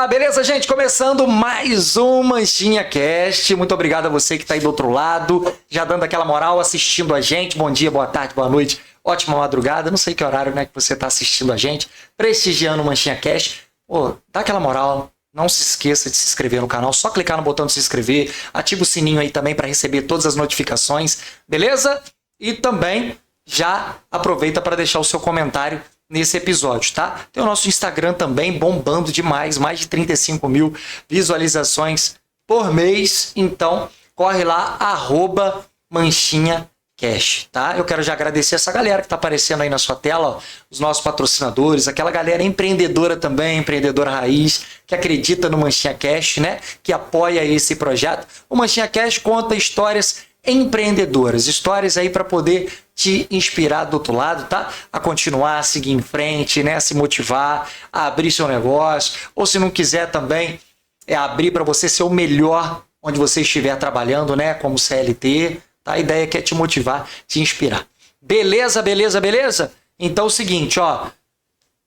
Beleza, gente? Começando mais um Manchinha Cast. Muito obrigado a você que está aí do outro lado, já dando aquela moral, assistindo a gente. Bom dia, boa tarde, boa noite, ótima madrugada. Não sei que horário, né, que você está assistindo a gente, prestigiando o Manchinha Cast. Pô, dá aquela moral. Não se esqueça de se inscrever no canal, só clicar no botão de se inscrever, ativa o sininho aí também para receber todas as notificações, beleza? E também já aproveita para deixar o seu comentário nesse episódio, tá? Tem o nosso Instagram também bombando demais, mais de 35 mil visualizações por mês, então corre lá, @manchinhacast, tá? Eu quero já agradecer essa galera que tá aparecendo aí na sua tela, ó, os nossos patrocinadores, aquela galera empreendedora também, empreendedora raiz, que acredita no Manchinha Cast, né? Que apoia esse projeto. O Manchinha Cast conta histórias empreendedoras, histórias aí para poder te inspirar do outro lado, tá? A continuar, a seguir em frente, né? A se motivar, a abrir seu negócio, ou se não quiser também, abrir para você ser o melhor onde você estiver trabalhando, né? Como CLT, tá? A ideia é te motivar, te inspirar. Beleza, beleza, beleza? Então é o seguinte, ó,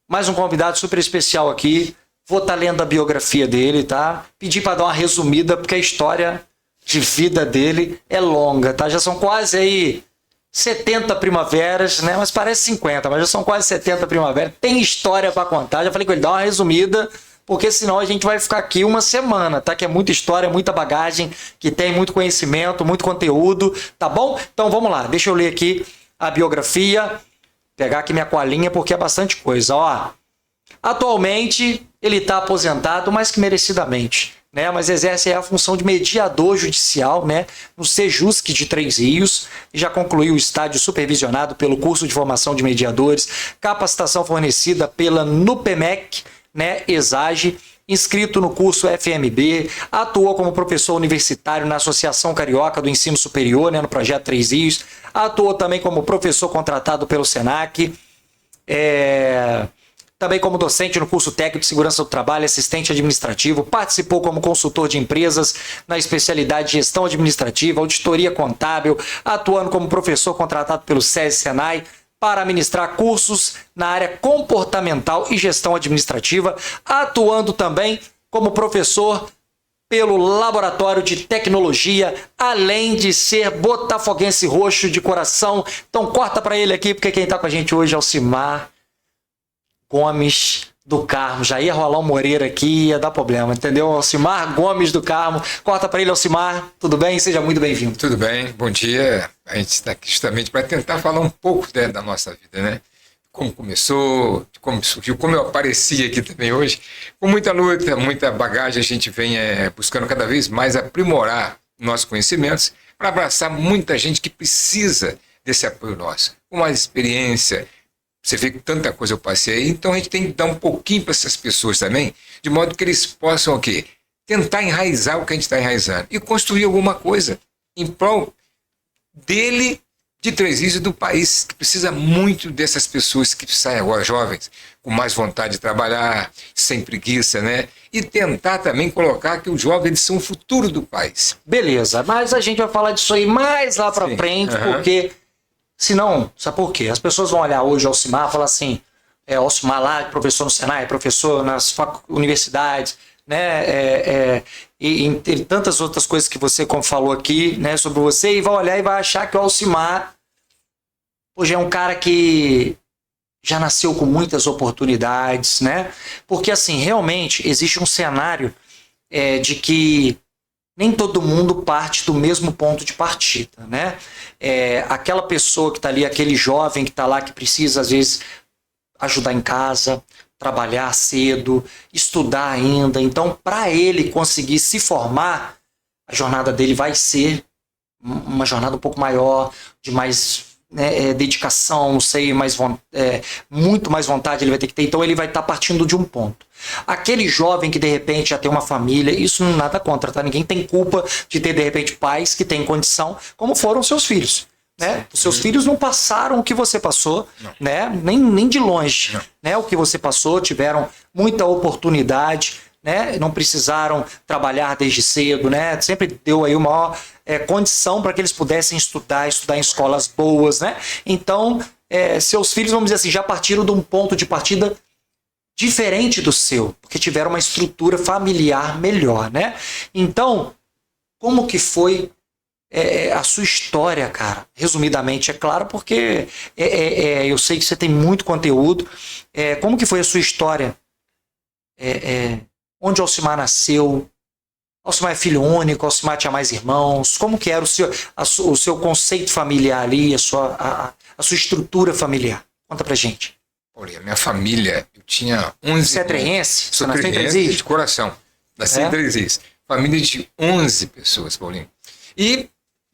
mais um convidado super especial aqui, vou estar lendo a biografia dele, tá? Pedir para dar uma resumida, porque a história de vida dele é longa, tá? Já são quase aí 70 primaveras, né? Mas parece 50, mas já são quase 70 primaveras. Tem história para contar. Já falei com ele, dá uma resumida, porque senão a gente vai ficar aqui uma semana, tá? Que é muita história, muita bagagem, que tem muito conhecimento, muito conteúdo, tá bom? Então vamos lá, deixa eu ler aqui a biografia, pegar aqui minha colinha, porque é bastante coisa, ó. Atualmente, ele está aposentado, mais que merecidamente, né? Mas exerce a função de mediador judicial, né? No Sejusc de Três Rios, e já concluiu o estágio supervisionado pelo curso de formação de mediadores, capacitação fornecida pela NUPEMEC, né? ESAGE, inscrito no curso FMB, atuou como professor universitário na Associação Carioca do Ensino Superior, né? No projeto Três Rios, atuou também como professor contratado pelo SENAC, também como docente no curso técnico de segurança do trabalho, assistente administrativo, participou como consultor de empresas na especialidade de gestão administrativa, auditoria contábil, atuando como professor contratado pelo SESI-Senai para ministrar cursos na área comportamental e gestão administrativa, atuando também como professor pelo Laboratório de Tecnologia, além de ser botafoguense roxo de coração. Então corta para ele aqui, porque quem está com a gente hoje é o Alcimar Gomes do Carmo. Já ia rolar um Moreira aqui, ia dar problema, entendeu? Alcimar Gomes do Carmo. Corta para ele, Alcimar. Tudo bem? Seja muito bem-vindo. Tudo bem, bom dia. A gente está aqui justamente para tentar falar um pouco da nossa vida, né? Como começou, como surgiu, como eu apareci aqui também hoje. Com muita luta, muita bagagem, a gente vem buscando cada vez mais aprimorar nossos conhecimentos para abraçar muita gente que precisa desse apoio nosso. Com mais experiência. Você vê que tanta coisa eu passei, então a gente tem que dar um pouquinho para essas pessoas também, de modo que eles possam o quê? Tentar enraizar o que a gente está enraizando e construir alguma coisa em prol dele, de Três Rios e do país, que precisa muito dessas pessoas que saem agora jovens, com mais vontade de trabalhar, sem preguiça, né? E tentar também colocar que os jovens são o futuro do país. Beleza, mas a gente vai falar disso aí mais lá para frente, porque senão, sabe por quê? As pessoas vão olhar hoje o Alcimar e falar assim, Alcimar lá, professor no Senai, professor nas universidades, né? E entre tantas outras coisas que você como falou aqui, né, sobre você, e vai olhar e vai achar que o Alcimar hoje é um cara que já nasceu com muitas oportunidades, né? Porque assim, realmente existe um cenário de que nem todo mundo parte do mesmo ponto de partida, né? Aquela pessoa que está ali, aquele jovem que está lá, que precisa, às vezes, ajudar em casa, trabalhar cedo, estudar ainda. Então, para ele conseguir se formar, a jornada dele vai ser uma jornada um pouco maior, de mais dedicação, não sei, muito mais vontade ele vai ter que ter. Então, ele vai estar partindo de um ponto. Aquele jovem que de repente já tem uma família, isso não nada contra, tá? Ninguém tem culpa de ter de repente pais que têm condição, como foram seus filhos, né? Os seus filhos não passaram o que você passou, né? Nem de longe, né? O que você passou, tiveram muita oportunidade, né? Não precisaram trabalhar desde cedo, né? Sempre deu aí uma maior condição para que eles pudessem estudar em escolas boas, né? Então, seus filhos, vamos dizer assim, já partiram de um ponto de partida diferente do seu, porque tiveram uma estrutura familiar melhor, né? Então, como que foi a sua história, cara? Resumidamente, é claro, porque eu sei que você tem muito conteúdo. Como que foi a sua história? Onde o Alcimar nasceu? Alcimar é filho único? Alcimar tinha mais irmãos? Como que era o seu conceito familiar ali, a sua estrutura familiar? Conta pra gente. Olha, minha família, eu tinha 11... Você é treense? Sou treense de coração. Nasci em Três. Família de 11 pessoas, Paulinho. E...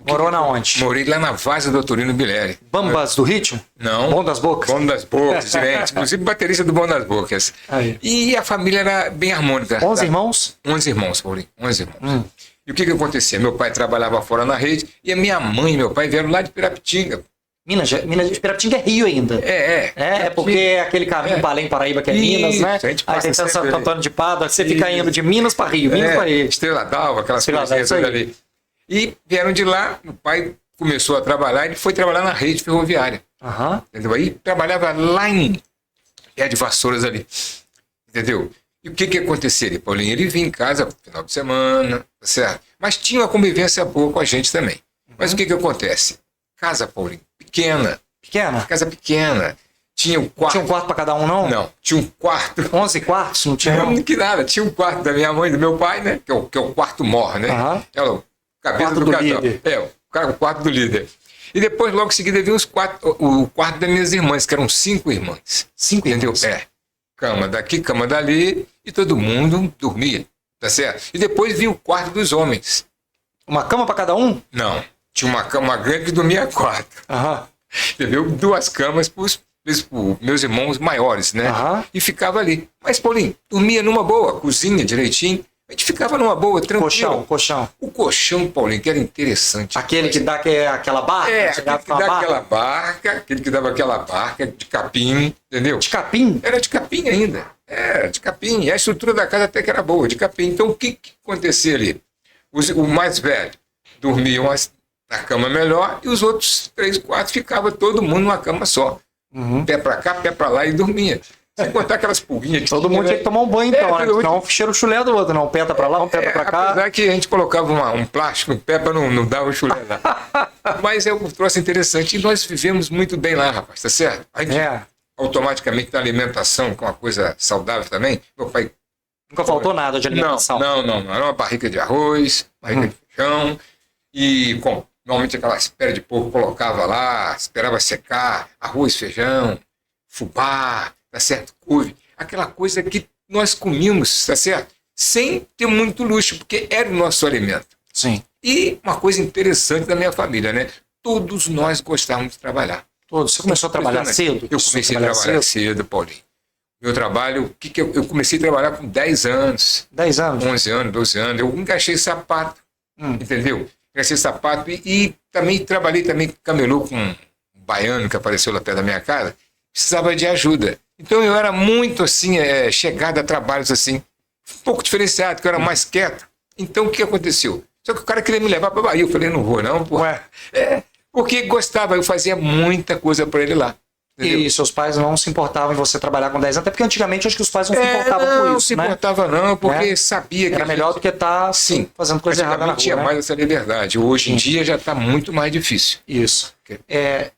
Morou na onde? Morei lá na Várzea do Doutorino Bileri. Bambas do Ritmo? Não. Bom das Bocas? Bom das Bocas, direto. Inclusive baterista do Bom das Bocas. Aí. E a família era bem harmônica. 11 irmãos? 11 irmãos, Paulinho. 11 irmãos. E o que acontecia? Meu pai trabalhava fora na rede e a minha mãe e meu pai vieram lá de Pirapitinga. Minas, Pirapitinga é Rio ainda. É porque é aquele caminho Belém, Paraíba, que é Minas, né? Aí tem Santo Antônio de Pádua, você fica indo de Minas para Rio, Minas para Rio. Estrela d'Alva, aquelas coisinhas ali. E vieram de lá, meu pai começou a trabalhar, ele foi trabalhar na rede ferroviária. Entendeu? Aí trabalhava lá em Pé de Vassouras ali. Entendeu? E o que acontecia, Paulinho? Ele vinha em casa no final de semana, certo? Mas tinha uma convivência boa com a gente também. Mas o que acontece? Casa, Paulinho, pequena. Pequena? Casa pequena. Tinha um quarto. Tinha um quarto para cada um, não? Não, tinha um quarto. 11 quartos? Não tinha? Não, que nada. Tinha um quarto da minha mãe e do meu pai, né? Que é o quarto mor, né? É o cabeça do casal. O quarto do líder. E depois, logo em seguida, veio o quarto das minhas irmãs, que eram 5 irmãs. 5 irmãs? Cama daqui, cama dali, e todo mundo dormia, tá certo? E depois vinha o quarto dos homens. Uma cama para cada um? Não. Tinha uma cama grande que dormia 4. Entendeu? 2 camas para os meus irmãos maiores, né? E ficava ali. Mas, Paulinho, dormia numa boa, cozinha direitinho. A gente ficava numa boa, tranquilo. Colchão. O colchão, Paulinho, que era interessante. Aquele que dá aquela barca? Aquele que dava aquela barca de capim, entendeu? De capim? Era de capim ainda. De capim. E a estrutura da casa até que era boa, de capim. Então, o que acontecia ali? O mais velho dormiam na cama melhor e os outros 3, 4 ficava todo mundo numa cama só. Pé pra cá, pé pra lá e dormia. Sem contar aquelas pulguinhas que todo mundo tinha que tomar um banho, então, né? Senão cheira o chulé do outro, não. Um peta pra lá, um peta pra cá. Apesar que a gente colocava um plástico no pé pra não dar o chulé lá. Mas é um troço interessante. E nós vivemos muito bem lá, rapaz, tá certo? A gente automaticamente na alimentação, que é uma coisa saudável também. Meu pai... Nunca faltou nada de alimentação? Não. Era uma barriga de arroz, barriga de feijão. E normalmente aquelas peras de porco colocava lá, esperava secar, arroz, feijão, fubá, tá certo? Couve, aquela coisa que nós comíamos, tá certo? Sem ter muito luxo, porque era o nosso alimento. Sim. E uma coisa interessante da minha família, né? Todos nós gostávamos de trabalhar. Todos. Você começou a trabalhar cedo? Eu comecei a trabalhar cedo, Paulinho. Meu trabalho, eu comecei a trabalhar com 10 anos. 10 anos? 11 anos, 12 anos. Eu encaixei sapato, entendeu? Encaixei sapato e também trabalhei camelô com um baiano que apareceu lá perto da minha casa. Precisava de ajuda. Então eu era muito assim, chegado a trabalhos assim, um pouco diferenciado, que eu era mais quieto. Então o que aconteceu? Só que o cara queria me levar para Bahia. Eu falei, não vou não, pô. Porque gostava, eu fazia muita coisa para ele lá. Entendeu? E seus pais não se importavam em você trabalhar com 10 anos, até porque antigamente acho que os pais não se importavam com isso, não se importava não, porque sabia que era melhor do que estar fazendo coisa errada na rua. Tinha mais essa liberdade. Hoje em dia já está muito mais difícil. Isso.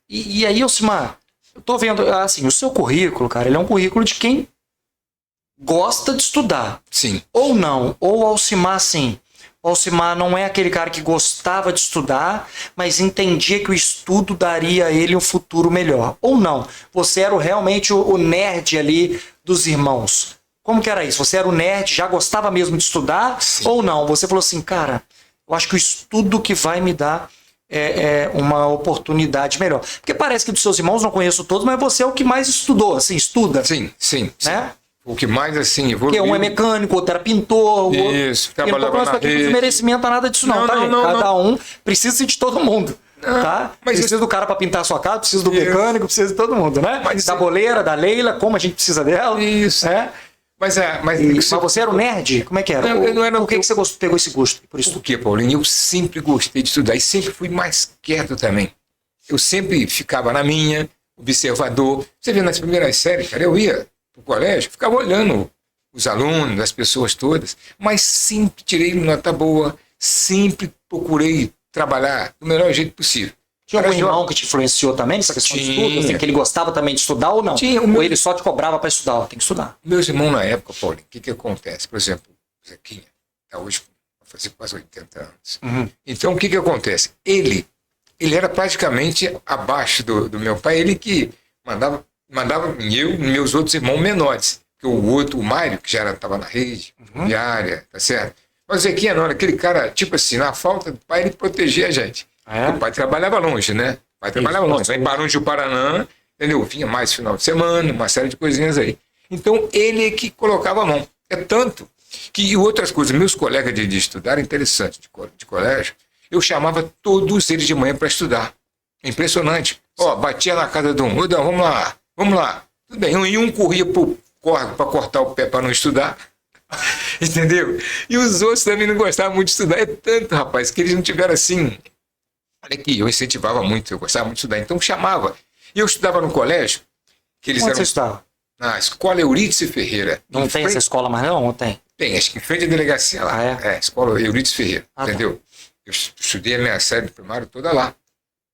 E aí, Alcimar, eu tô vendo, assim, o seu currículo, cara, ele é um currículo de quem gosta de estudar. Sim. Ou não. Ou o Alcimar, sim. O Alcimar não é aquele cara que gostava de estudar, mas entendia que o estudo daria a ele um futuro melhor. Ou não. Você era realmente o nerd ali dos irmãos. Como que era isso? Você era o nerd, já gostava mesmo de estudar? Sim. Ou não? Você falou assim, cara, eu acho que o estudo que vai me dar uma oportunidade melhor. Porque parece que dos seus irmãos, não conheço todos, mas você é o que mais estudou, assim, estuda. Sim. Né? O que mais, assim, evoluiu. Porque um é mecânico, outro era pintor. Isso, trabalhava na rede. Não tem desmerecimento a nada disso não, tá, gente? Cada um precisa de todo mundo, tá? Precisa do cara para pintar a sua casa, precisa do mecânico, precisa de todo mundo, né? Da boleira, da Leila, como a gente precisa dela. Isso. Mas você era um nerd? Como é que era? Eu não era. Por que você pegou esse gosto por isso? Por quê, Paulinho? Eu sempre gostei de estudar e sempre fui mais quieto também. Eu sempre ficava na minha, observador. Você vê nas primeiras séries, cara, eu ia para o colégio, ficava olhando os alunos, as pessoas todas, mas sempre tirei nota boa, sempre procurei trabalhar do melhor jeito possível. Tinha algum irmão que te influenciou também nessa questão de estudo? Assim, que ele gostava também de estudar ou não? Ou ele só te cobrava para estudar? Tem que estudar. Meus irmãos na época, Paulinho, o que acontece? Por exemplo, o Zequinha, está hoje vai fazer quase 80 anos. Uhum. Então, o que acontece? Ele era praticamente abaixo do meu pai, ele que mandava eu e meus outros irmãos menores. Porque o Mário, que já estava na rede, diária, tá certo? Mas o Zequinha não, era aquele cara, tipo assim, na falta do pai, ele protegia a gente. O pai trabalhava longe, né? O pai trabalhava longe. Lá em Barões do Paraná, entendeu? Vinha mais final de semana, uma série de coisinhas aí. Então, ele é que colocava a mão. É tanto que outras coisas, meus colegas de estudar, era interessante, de colégio, eu chamava todos eles de manhã para estudar. É impressionante. Batia na casa de um, Dão, vamos lá. Tudo bem, um corria pro córrego para cortar o pé para não estudar. Entendeu? E os outros também não gostavam muito de estudar. É tanto, rapaz, que eles não tiveram assim... Olha aqui, eu incentivava muito, eu gostava muito de estudar, então chamava. E eu estudava no colégio, que eles Onde eram... você estudava? Na escola Eurídice Ferreira. Não tem essa escola mais não? Ou tem? Tem, acho que em frente à delegacia lá. Escola Eurídice Ferreira, entendeu? Tá. Eu estudei a minha série do primário toda lá.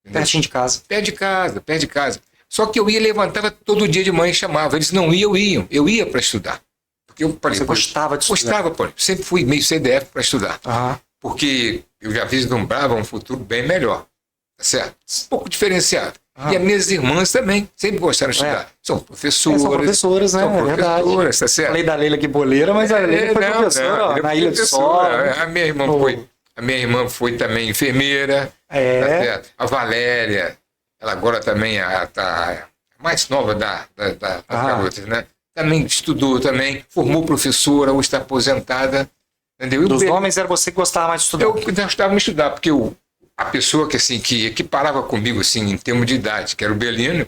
Entendeu? Pertinho de casa. Perto de casa. Só que eu levantava todo dia de manhã e chamava. Eles não iam, eu ia para estudar. Porque eu falei, você gostava de estudar? Gostava, Paulo. Sempre fui meio CDF para estudar. Uhum. Porque eu já vislumbrava um futuro bem melhor. Tá certo? Um pouco diferenciado. E as minhas irmãs também sempre gostaram de estudar. São professoras. São professoras, né? São professoras, verdade. tá certo? Falei da Leila que boleira, mas a Leila foi professora na Ilha do Sol. A minha irmã foi também enfermeira. Tá certo? A Valéria, ela agora também tá mais nova das garotas, né? Também estudou, também formou professora, hoje está aposentada. Entendeu? Dos homens era você que gostava mais de estudar? Eu gostava de estudar, porque a pessoa que equiparava comigo assim, em termos de idade, que era o Belino,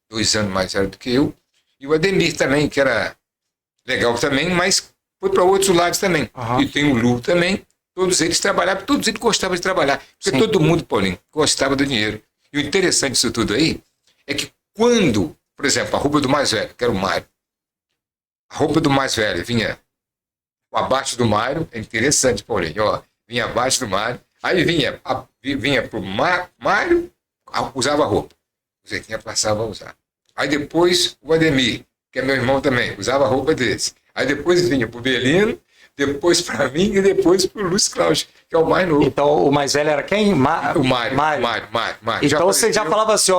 2 anos mais velho do que eu, e o Ademir também, que era legal também, mas foi para outros lados também. E tem o Lu também, todos eles trabalhavam, todos eles gostavam de trabalhar, porque todo mundo, Paulinho, gostava do dinheiro. E o interessante disso tudo aí é que quando, por exemplo, a roupa do mais velho, que era o Mário, a roupa do mais velho vinha abaixo do Mário, é interessante, Paulinho, vinha abaixo do Mário, aí vinha pro Mário, usava a roupa. O Zequinha passava a usar. Aí depois o Ademir, que é meu irmão também, usava a roupa desse. Aí depois vinha pro Belino, depois para mim e depois pro Luiz Cláudio, que é o mais novo. Então o mais velho era quem? O Mário. Então você já falava assim,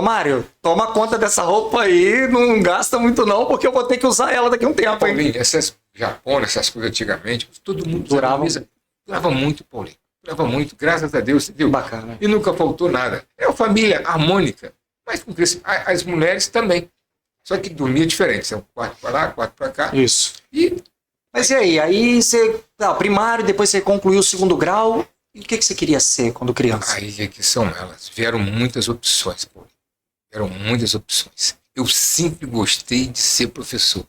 Mário, toma conta dessa roupa aí, não gasta muito não, porque eu vou ter que usar ela daqui a um tempo. Paulinho, essas japonas, essas coisas antigamente, todo mundo durava muito, Paulinho. Durava muito, graças a Deus, entendeu? Bacana. E nunca faltou nada. É uma família harmônica, mas com as mulheres também. Só que dormia diferente, um quarto para lá, quarto para cá. Isso. Mas e aí? Aí você, primário, depois você concluiu o 2º grau, e o que você queria ser quando criança? Aí é que são elas. Vieram muitas opções, Paulo. Vieram muitas opções. Eu sempre gostei de ser professor.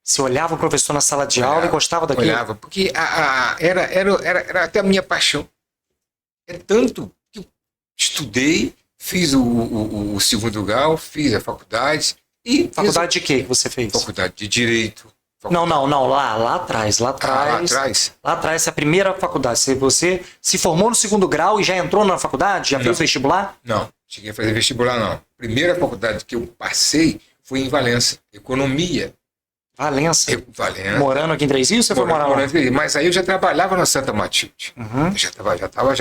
Você olhava o professor na sala de aula e gostava daquilo? Olhava, porque era até a minha paixão. É tanto que eu estudei, fiz o 2º grau, fiz a faculdade. Faculdade de quê que você fez? Faculdade de Direito. Não, lá atrás. Lá atrás, essa é a primeira faculdade. Você se formou no 2º grau e já entrou na faculdade? Já fez vestibular? Não, cheguei a fazer vestibular, não. Primeira faculdade que eu passei foi em Valença, Economia. Valença? Valença. Morando aqui em Três Rios, você foi morar lá? Mas aí eu já trabalhava na Santa Matilde. Eu já estava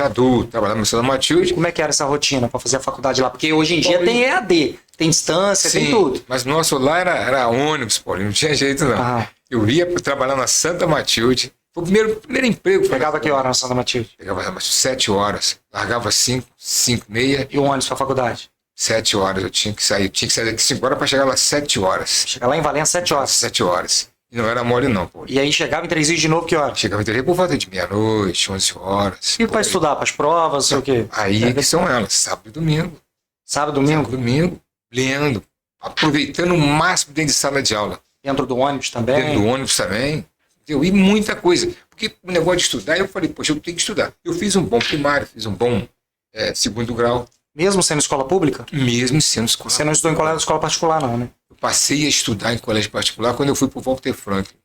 adulto, trabalhava na Santa Matilde. Como é que era essa rotina para fazer a faculdade lá? Porque hoje em dia tem EAD, tem distância, tem tudo. Mas nosso lá era ônibus, Paulo, não tinha jeito não. Eu ia trabalhar na Santa Matilde. Foi o primeiro emprego. Pegava que hora na Santa Matilde? Pegava 7 horas. Largava 5, 5:30. E o ônibus para a faculdade? 7 horas eu tinha que sair. Eu tinha que sair daqui 5 horas para chegar lá 7 horas. Chegar lá em Valença 7 horas? 7 horas. E não era mole não, pô. E aí chegava em Três Rios de novo que hora? Chegava em Três Rios por volta de meia-noite, 11 horas. E para estudar, para as provas, não sei o quê? Aí que são elas, sábado e domingo. Sábado e domingo? Sábado e domingo, lendo, aproveitando o máximo dentro de sala de aula. Dentro do ônibus também? Dentro do ônibus também. Entendeu? E muita coisa. Porque o negócio de estudar, eu falei, poxa, eu tenho que estudar. Eu fiz um bom primário, fiz um bom 2º grau. Mesmo sendo escola pública? Mesmo sendo escola. Você não estudou em escola particular, não, né? Eu passei a estudar em colégio particular quando eu fui para o Walter Franklin,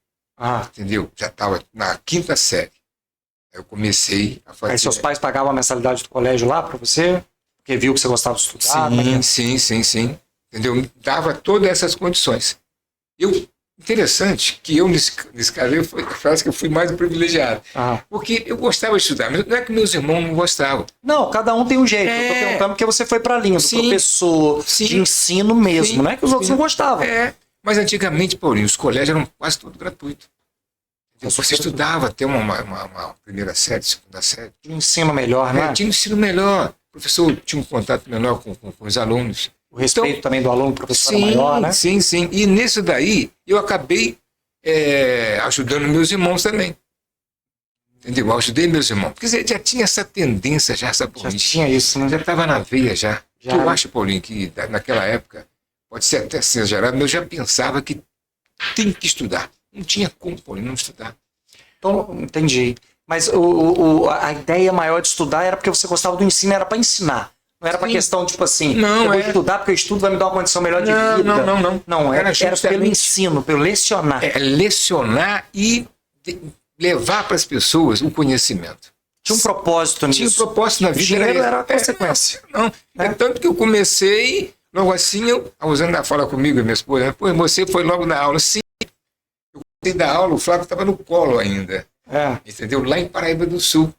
entendeu? Já estava na 5ª série. Eu comecei a fazer... Aí seus pais pagavam a mensalidade do colégio lá para você? Porque viu que você gostava de estudar? Sim. Entendeu? Dava todas essas condições. Interessante que eu, nesse caso, eu acho que eu fui mais privilegiado. Porque eu gostava de estudar, mas não é que meus irmãos não gostavam. Não, cada um tem um jeito. Eu tô perguntando porque você foi para a linha do professor de ensino mesmo, não é que os outros não gostavam. Mas antigamente, Paulinho, os colégios eram quase tudo gratuito. Você estudava até uma primeira série, segunda série. Tinha um ensino melhor, né? Tinha um ensino melhor. O professor tinha um contato melhor com os alunos. O respeito também do aluno, professor maior, né? Sim. E nisso daí, eu acabei ajudando meus irmãos também. Entendeu? Eu ajudei meus irmãos. Quer dizer, já tinha essa tendência, já tinha isso, né? Já estava na veia, já. Eu acho, Paulinho, que naquela época, pode ser até exagerado, mas eu já pensava que tem que estudar. Não tinha como, Paulinho, não estudar. Então, entendi. Mas a ideia maior de estudar era porque você gostava do ensino, era para ensinar. Não era para questão, tipo assim, eu vou estudar porque o estudo vai me dar uma condição melhor de vida. Não, era pelo ensino, pelo lecionar. Lecionar e levar para as pessoas o conhecimento. Tinha um propósito nisso. Tinha um propósito na vida. Dinheiro era a consequência. Tanto que eu comecei, logo assim, a Rosana fala comigo, minha esposa, pô, você foi logo na aula. Sim, eu comecei da aula, o Flávio estava no colo ainda. Entendeu? Lá em Paraíba do Sul.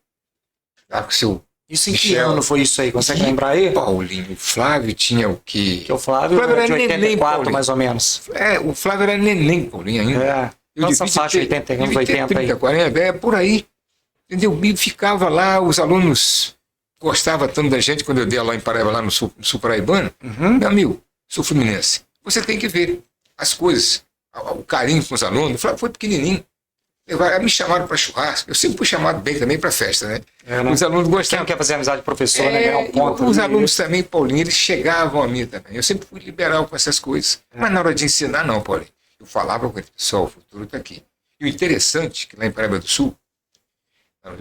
Lá com o seu... Isso em que ano foi isso aí? Consegue lembrar aí? Paulinho, o Flávio tinha o quê? Que o Flávio era de 84, neném, mais ou menos. O Flávio era neném, Paulinho, ainda. Nossa faixa, 80 anos, 80 30, aí. 40, por aí. Entendeu? E ficava lá, os alunos gostavam tanto da gente, quando eu dei lá em Paraíba, lá no sul paraibano. Meu amigo, sou fluminense. Você tem que ver as coisas, o carinho com os alunos. O Flávio foi pequenininho. Me chamaram para churrasco. Eu sempre fui chamado bem também para festa, né? Os alunos gostavam. Quem quer fazer amizade de professor, né? Ganhar um ponto. Os alunos também, Paulinho, eles chegavam a mim também. Eu sempre fui liberal com essas coisas. Mas na hora de ensinar, não, Paulinho. Eu falava com ele, pessoal, o futuro está aqui. E o interessante, que lá em Paraíba do Sul,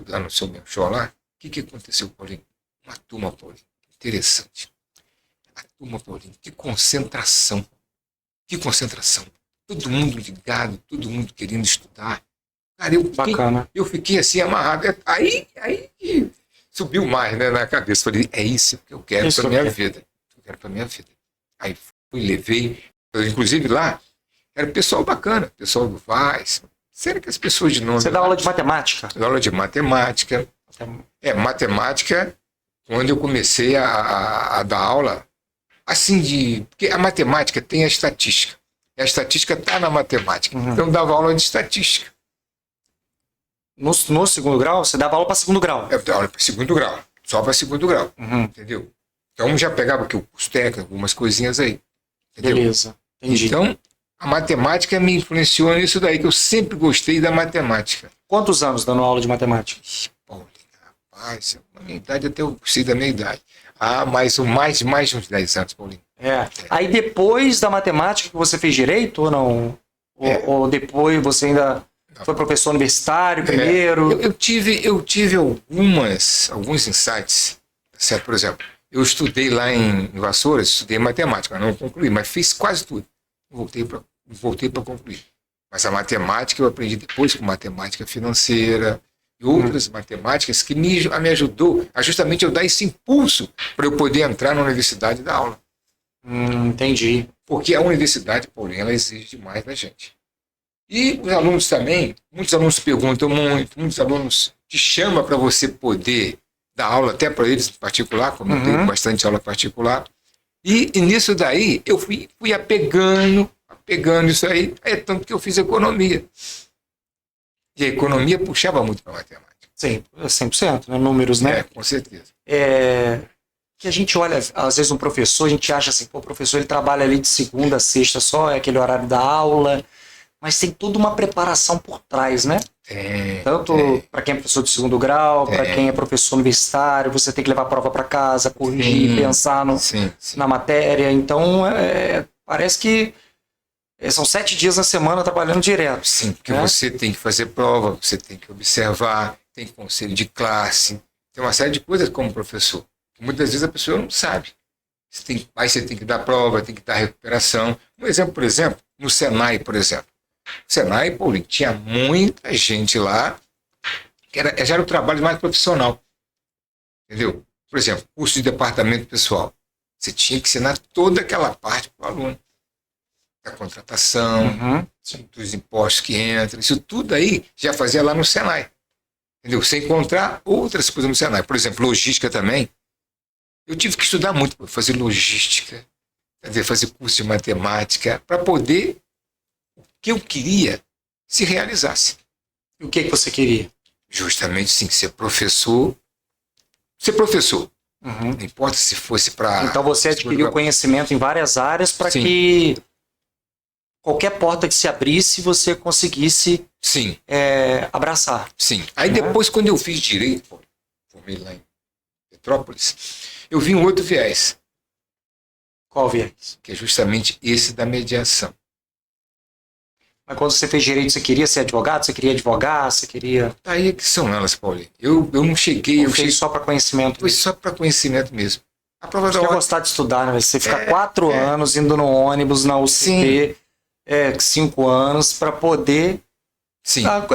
lá no seu show lá, o que aconteceu, Paulinho? Uma turma, Paulinho, interessante. A turma, Paulinho, que concentração. Que concentração. Todo mundo ligado, todo mundo querendo estudar. Cara, eu fiquei assim amarrado. Aí subiu mais, né, na cabeça. Falei, é isso que eu quero para minha vida. Eu quero para minha vida. Aí levei. Inclusive lá, era pessoal bacana, pessoal do Vaz. Será que as pessoas de nome... Você dá aula de matemática? Eu dá aula de matemática. Matemática, quando eu comecei a dar aula, assim, porque a matemática tem a estatística. E a estatística está na matemática. Então eu dava aula de estatística. No segundo grau? Você dava aula para segundo grau? Eu dava aula para segundo grau. Só para segundo grau. Entendeu? Então já pegava aqui o técnico, algumas coisinhas aí. Entendeu? Beleza. Entendi. Então, a matemática me influenciou nisso daí, que eu sempre gostei da matemática. Quantos anos dando aula de matemática? Paulinho, rapaz, na minha idade até eu sei da minha idade. Mas mais de uns 10 anos, Paulinho. Aí depois da matemática que você fez direito ou não? Ou depois você ainda... Foi professor universitário primeiro? Eu tive alguns insights, certo? Por exemplo, eu estudei lá em Vassouras, estudei matemática, não concluí, mas fiz quase tudo. Voltei para concluir. Mas a matemática eu aprendi depois com matemática financeira e outras matemáticas que me ajudou a justamente eu dar esse impulso para eu poder entrar na universidade e dar aula. Entendi. Porque a universidade, porém, ela exige demais da gente. E os alunos também, muitos alunos perguntam muito, muitos alunos te chamam para você poder dar aula até para eles em particular, como eu tenho bastante aula particular. E nisso daí eu fui apegando isso aí, tanto que eu fiz economia. E a economia puxava muito para a matemática. Sim, 100%, né? Números, né? Com certeza. Que a gente olha, às vezes um professor, a gente acha assim, o professor ele trabalha ali de segunda a sexta só, é aquele horário da aula... Mas tem toda uma preparação por trás, né? Tanto para quem é professor de segundo grau, para quem é professor universitário, você tem que levar a prova para casa, corrigir, pensar na matéria. Então, parece que são 7 dias na semana trabalhando direto. Sim, porque você tem que fazer prova, você tem que observar, tem conselho de classe, tem uma série de coisas como professor. Muitas vezes a pessoa não sabe. Aí você tem que dar prova, tem que dar recuperação. Um exemplo, por exemplo, no Senai, por exemplo. O Senai, Paulinho, tinha muita gente lá, que já era o trabalho mais profissional. Entendeu? Por exemplo, curso de departamento pessoal. Você tinha que ensinar toda aquela parte para o aluno. Da contratação, dos impostos que entram, isso tudo aí já fazia lá no Senai. Entendeu? Você encontrar outras coisas no Senai. Por exemplo, logística também. Eu tive que estudar muito para fazer logística, fazer curso de matemática, para poder o que eu queria se realizasse. E o que você queria? Justamente, sim, ser professor. Ser professor. Não importa se fosse para... Então você adquiriu conhecimento em várias áreas para que qualquer porta que se abrisse, você conseguisse abraçar. Sim. Aí depois, quando eu fiz direito, formei lá em Petrópolis, eu vi um outro viés. Qual viés? Que é justamente esse da mediação. Mas quando você fez direito, você queria ser advogado? Você queria advogar? Você queria... Aí é que são elas, Paulinho. Eu não cheguei... Eu cheguei só para conhecimento? Foi só para conhecimento mesmo. A prova você quer gostar de estudar, né? Você fica 4 anos indo no ônibus, na UCP, 5 anos, para poder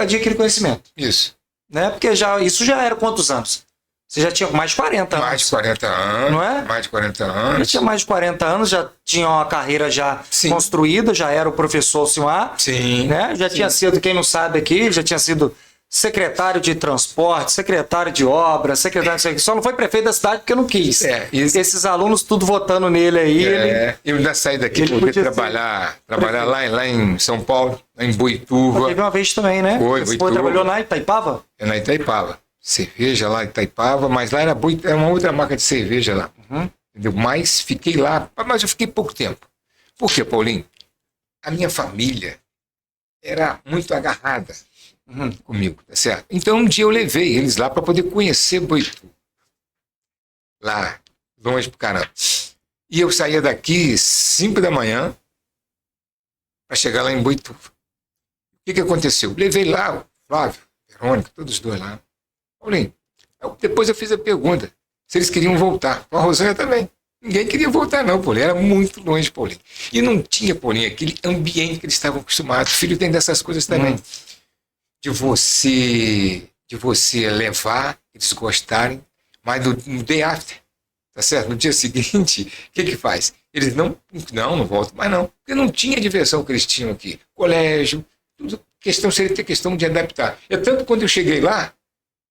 adquirir conhecimento. Isso. Né? Porque isso já era quantos anos? Você já tinha mais de 40 anos. Mais de 40 anos. Não é? Mais de 40 anos. Já tinha mais de 40 anos, já tinha uma carreira já construída, já era o professor Alcimar. Sim. Né? Já tinha sido, quem não sabe aqui, já tinha sido secretário de transporte, secretário de obras, secretário de... Só não foi prefeito da cidade porque não quis. Esses alunos tudo votando nele aí. Eu ainda saí daqui para trabalhar lá em São Paulo, lá em Boituva. Teve uma vez também, né? Você trabalhou na Itaipava? Na Itaipava. Cerveja lá em Itaipava, mas lá era uma outra marca de cerveja lá. Entendeu? Mas fiquei lá, mas eu fiquei pouco tempo. Por quê, Paulinho? A minha família era muito agarrada comigo, tá certo? Então um dia eu levei eles lá para poder conhecer Boituva. Lá, longe pro caramba. E eu saía daqui 5 da manhã para chegar lá em Boituva. O que aconteceu? Levei lá o Flávio, Verônica, todos os dois lá. Paulinho, depois eu fiz a pergunta se eles queriam voltar. Com a Rosângela também. Ninguém queria voltar não, Paulinho. Era muito longe, Paulinho. E não tinha, Paulinho, aquele ambiente que eles estavam acostumados. O filho tem dessas coisas também. De você levar, eles gostarem, mas no day after, tá certo? No dia seguinte, o que faz? Eles não voltam mais não. Porque não tinha a diversão que eles tinham aqui. Colégio, tudo. Seria ter questão de adaptar. É tanto quando eu cheguei lá,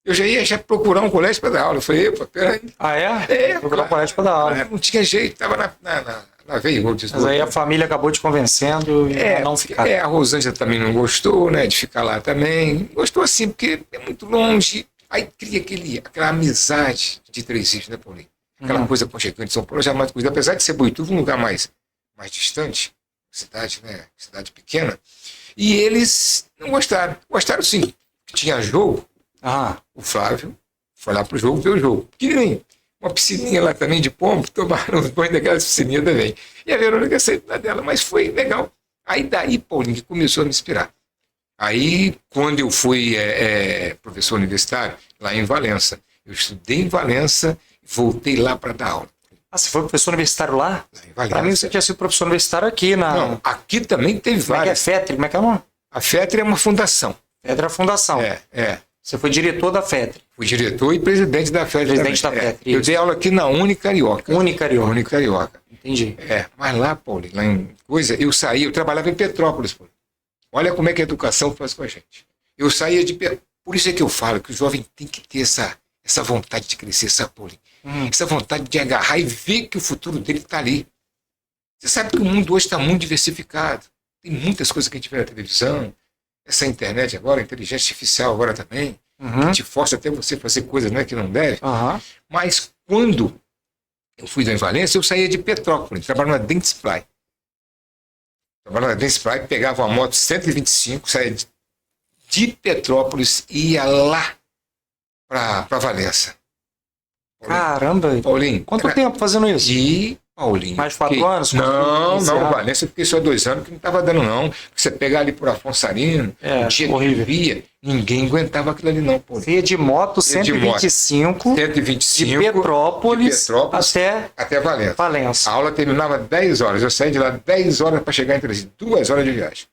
eu já ia procurar um colégio para dar aula. Eu falei, epa, peraí. Ah, é? Procurar um colégio para dar aula. Não tinha jeito, estava na veia. Mas aí a família acabou te convencendo a não ficar. A Rosângela também não gostou, né, de ficar lá também. Gostou assim, porque é muito longe. Aí cria aquela amizade de Três Rios, né, Paulinho? Aquela coisa aconchegante de São Paulo, já mais coisa. Apesar de ser Boituva um lugar mais distante, cidade, né, cidade pequena, e eles não gostaram. Gostaram sim, tinha jogo. O Flávio foi lá pro jogo, ver o jogo. Pequenininho. Uma piscininha lá também de pombo, tomaram os banhos daquela piscininha também. E a Verônica saiu da dela, mas foi legal. Aí daí, Paulinho, que começou a me inspirar. Aí, quando eu fui professor universitário, lá em Valença, eu estudei em Valença e voltei lá para dar aula. Você foi professor universitário lá? Lá em Valença. Para mim, você tinha sido professor universitário aqui na... Não, aqui também teve várias. Como é que é FETRE? Como é que é o nome? A FETRE é uma fundação. FETRE é a fundação. Você foi diretor da FETRE. Fui diretor e presidente da FETRE. Presidente da FETRE. Eu dei aula aqui na Unicarioca. Unicarioca. Entendi. Mas lá, Paulinho, lá em coisa, eu trabalhava em Petrópolis, Paulinho. Olha como é que a educação faz com a gente. Eu saía de Petrópolis. Por isso é que eu falo que o jovem tem que ter essa vontade de crescer, sabe, Paulinho? Essa vontade de agarrar e ver que o futuro dele está ali. Você sabe que o mundo hoje está muito diversificado. Tem muitas coisas que a gente vê na televisão. Essa internet agora, a inteligência artificial agora também, que te força até você fazer coisas, não é que não deve. Mas quando eu fui em Valência, eu saía de Petrópolis, trabalhava na Dentsply. Trabalhava na Dentsply, pegava uma moto 125, saía de Petrópolis e ia lá para Valença. Caramba! Paulinho, quanto tempo fazendo isso? De Paulinho. Mais de 4 anos? Não, Valência eu fiquei só 2 anos que não estava dando, não. Você pegar ali por Afonso Arino, o dia horrível. que via, ninguém aguentava aquilo ali, não, Paulinho. Via de moto 125, 125 de Petrópolis até Valença. Valença. A aula terminava 10 horas. Eu saí de lá 10 horas para chegar em Teresina. 2 horas de viagem.